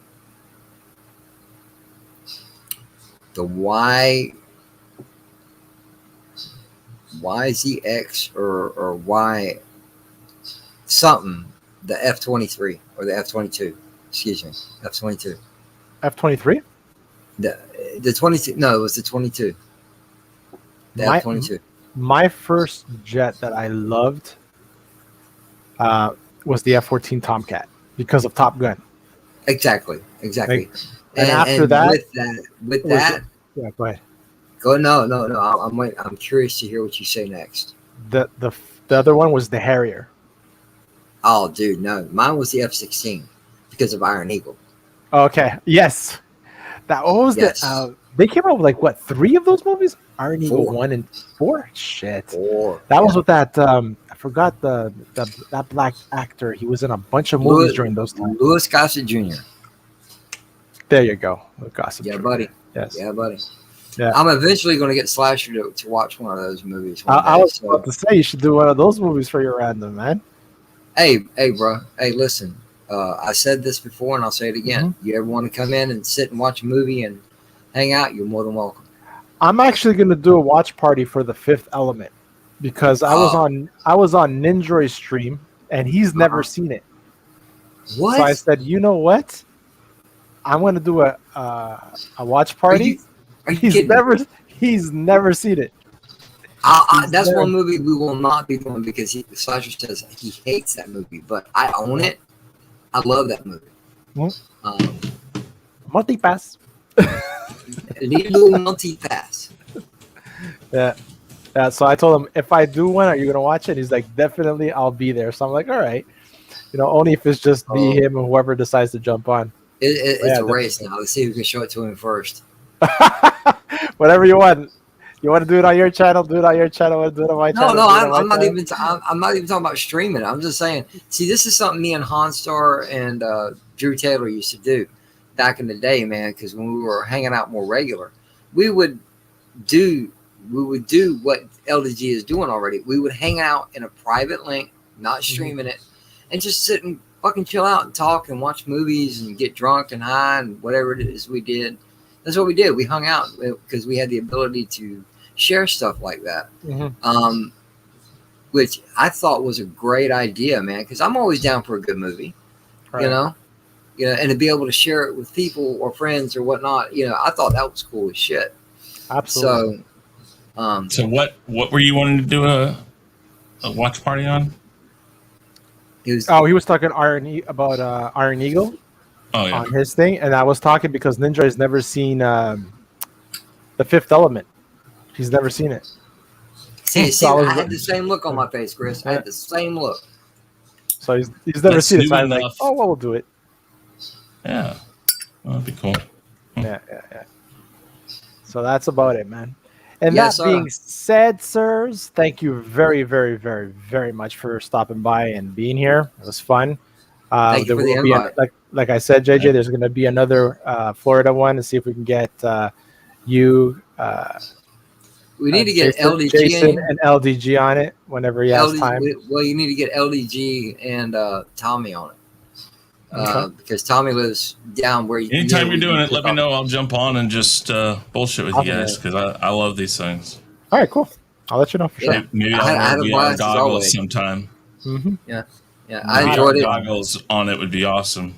YZX or Y something. The F-23 or the F-22. Excuse me, F-22. F-23. The 22. No, it was the 22. The F-22. My first jet that I loved was the F-14 Tomcat because of Top Gun. Exactly. And after that, with that, yeah, go ahead. No. I'm curious to hear what you say next. The other one was the Harrier. Oh, dude, no, mine was the F-16 because of Iron Eagle. Okay. Yes. What was that? They came out with like what, 3 of those movies? Iron Eagle 1 and 4. Shit. 4. That was with that. I forgot that black actor. He was in a bunch of movies during those times. Louis Gossett Jr. There you go. Gossip. Yeah, Jr. buddy. Yes. Yeah, buddy. Yeah. I'm eventually going to get Slasher to watch one of those movies. I was about to say you should do one of those movies for your random, man. Hey, bro. Hey, listen. I said this before, and I'll say it again. You ever want to come in and sit and watch a movie and hang out? You're more than welcome. I'm actually going to do a watch party for The Fifth Element because I was on Ninja's stream and he's never seen it. What? So I said, you know what? I'm going to do a watch party. Are you kidding? He's never seen it. That's one movie we will not be doing because Slasher says he hates that movie, but I own it. I love that movie. Multi-pass. Little multi-pass. Yeah. So I told him, if I do one, are you gonna watch it? He's like, definitely, I'll be there. So I'm like, all right. You know, only if it's just me, him, and whoever decides to jump on. It's a race now. Let's see who can show it to him first. Whatever you want. You want to do it on your channel? Do it on your channel. Want to do it on my channel? No, I'm not even talking about streaming. I'm just saying. See, this is something me and Honstar and Drew Taylor used to do back in the day, man. Because when we were hanging out more regular, we would do what LDG is doing already. We would hang out in a private link, not streaming it, and just sit and fucking chill out and talk and watch movies and get drunk and high and whatever it is we did. That's what we did. We hung out because we had the ability to share stuff like that, which I thought was a great idea, man. Because I'm always down for a good movie, Right. you know, and to be able to share it with people or friends or whatnot, I thought that was cool as shit. Absolutely. So, what were you wanting to do a watch party on? He was talking about Iron Eagle. Oh yeah. On his thing, and I was talking because Ninja has never seen The Fifth Element. He's never seen it. See, So I had the same look on my face, Chris. I had the same look. So he's never That's seen it. new So I'm like, enough. oh, well, we'll do it. Yeah. Well, that'd be cool. Yeah. So that's about it, man. And Yes, that being said, sirs, thank you very, very, very, very much for stopping by and being here. It was fun. Thank you for the will be invite. like I said, JJ, there's going to be another Florida one to see if we can get you We need to get LDG Jason in. and LDG on it whenever he has time. Well, you need to get LDG and Tommy on it. Okay. Because Tommy lives down where you. Anytime you're doing it, let me know. I'll jump on and just bullshit with you guys because I love these things. All right, cool. I'll let you know for sure. Maybe I had I'll a wear blast as goggles always. sometime. Mm-hmm. Yeah, I enjoyed it. Goggles on it would be awesome.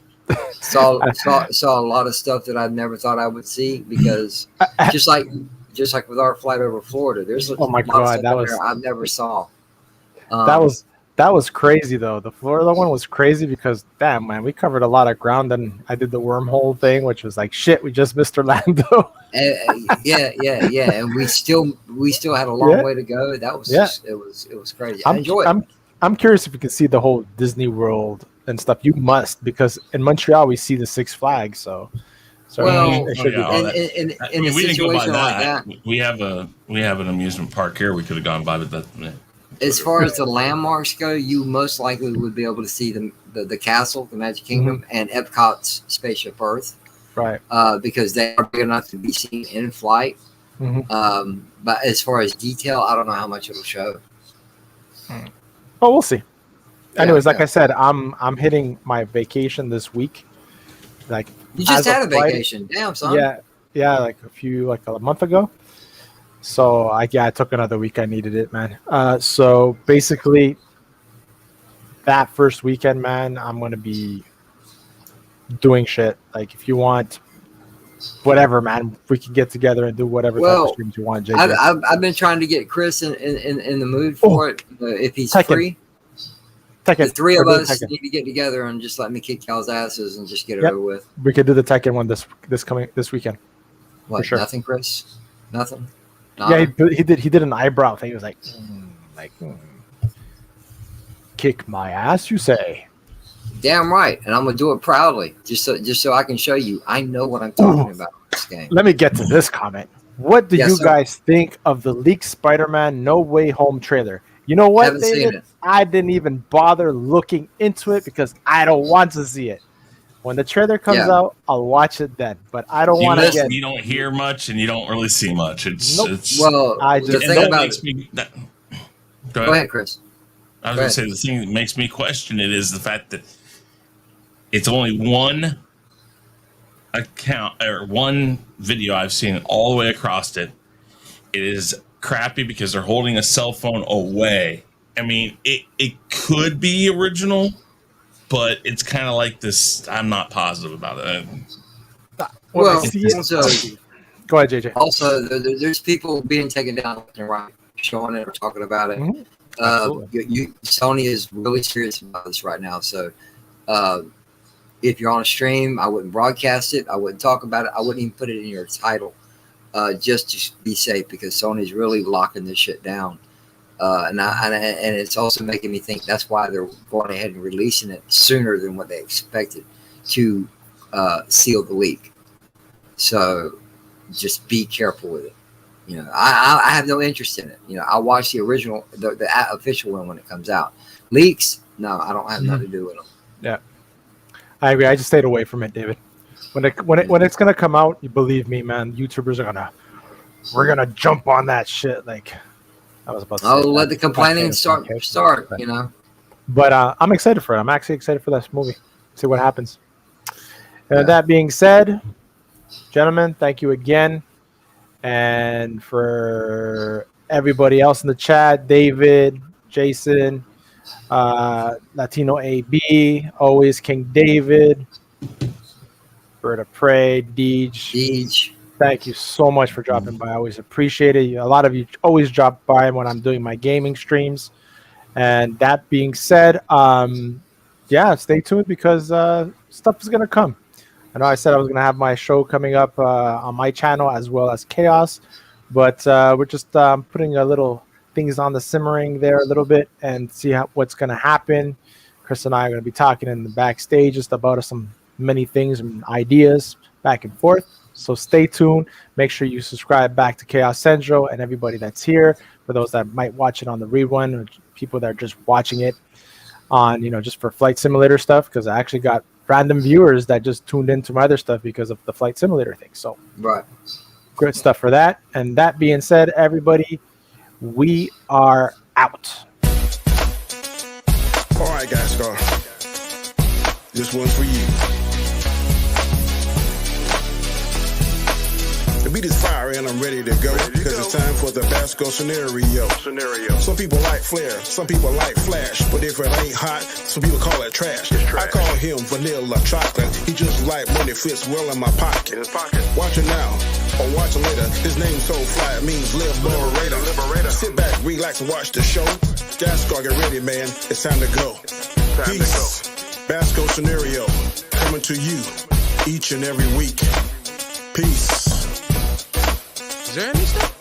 Saw a lot of stuff that I never thought I would see because just like with our flight over Florida, there's a lot of stuff there I never saw. That was crazy though. The Florida one was crazy because damn man, we covered a lot of ground and I did the wormhole thing, which was like shit. We just missed Orlando. Yeah, and we still had a long way to go. That was it was crazy. I enjoyed it. I'm curious if you can see the whole Disney World and stuff. You must, because in Montreal we see the Six Flags. So well, it should be in a situation like that, we have an amusement park here. We could have gone by, but that. As far as the landmarks go, you most likely would be able to see the castle, the Magic Kingdom, and Epcot's Spaceship Earth, right? Because they are big enough to be seen in flight. Mm-hmm. But as far as detail, I don't know how much it'll show. Well, we'll see. Anyways, like I said, I'm hitting my vacation this week. Like you just had a vacation, damn son. Yeah, like a month ago. So I took another week. I needed it, man. So basically, that first weekend, man, I'm gonna be doing shit. Like if you want, whatever, man, we can get together and do whatever type of streams you want. JJ. I've been trying to get Chris in the mood for it. If he's free, the three of us need to get together and just let me kick y'all's asses and just get it over with. We could do the Tekken one this weekend. What? For sure. Nothing, Chris? Nothing. Yeah, he did an eyebrow thing. He was like, kick my ass, you say? Damn right, and I'm gonna do it proudly, just so I can show you I know what I'm talking about in this game. Let me get to this comment. What do you guys think of the leaked Spider-Man No Way Home trailer? You know what, David? I didn't even bother looking into it because I don't want to see it. When the trailer comes out, I'll watch it then. But I don't want to get. You don't hear much and you don't really see much. Well, I just think about it. Go ahead, Chris. I was going to say the thing that makes me question it is the fact that it's only one account or one video I've seen all the way across it. It is crappy because they're holding a cell phone away. I mean, it could be original. But it's kind of like this. I'm not positive about it. Well, also, go ahead, JJ. Also, there's people being taken down left and right, showing it or talking about it. Mm-hmm. Sony is really serious about this right now. So, if you're on a stream, I wouldn't broadcast it. I wouldn't talk about it. I wouldn't even put it in your title, just to be safe, because Sony's really locking this shit down. And it's also making me think that's why they're going ahead and releasing it sooner than what they expected to seal the leak. So just be careful with it. You know, I have no interest in it. You know, I'll watch the original, the official one when it comes out. Leaks, no, I don't have nothing to do with them. Yeah, I agree. I just stayed away from it, David. When it's gonna come out, you believe me, man. YouTubers are we're gonna jump on that shit like. I was about to let the complaining start, you know. But I'm excited for it. I'm actually excited for this movie. See what happens. And that being said, gentlemen, thank you again. And for everybody else in the chat, David, Jason, Latino AB, always King David, Bird of Prey, Deej. Thank you so much for dropping by. I always appreciate it. A lot of you always drop by when I'm doing my gaming streams. And that being said, stay tuned because stuff is going to come. I know I said I was going to have my show coming up on my channel as well as Khaos. But we're just putting a little things on the simmering there a little bit and see what's going to happen. Chris and I are going to be talking in the backstage just about some many things and ideas back and forth. So stay tuned. Make sure you subscribe back to Khaos Central and everybody that's here. For those that might watch it on the rerun, or people that are just watching it on, just for flight simulator stuff, because I actually got random viewers that just tuned into my other stuff because of the flight simulator thing. So right, Great stuff for that. And that being said, everybody, we are out. All right, guys, Scar. This one's for you. The beat is fire and I'm ready to go because it's time for the Basco scenario. Some people like flair, some people like flash, but if it ain't hot, some people call it trash. I call him vanilla chocolate. He just like money fits well in my pocket. Watch it now or watch it later. His name's so fly, it means liberator. Sit back, relax, and watch the show. Gascar, get ready, man. It's time to go. Peace. Basco scenario coming to you each and every week. Peace. Is there any stuff?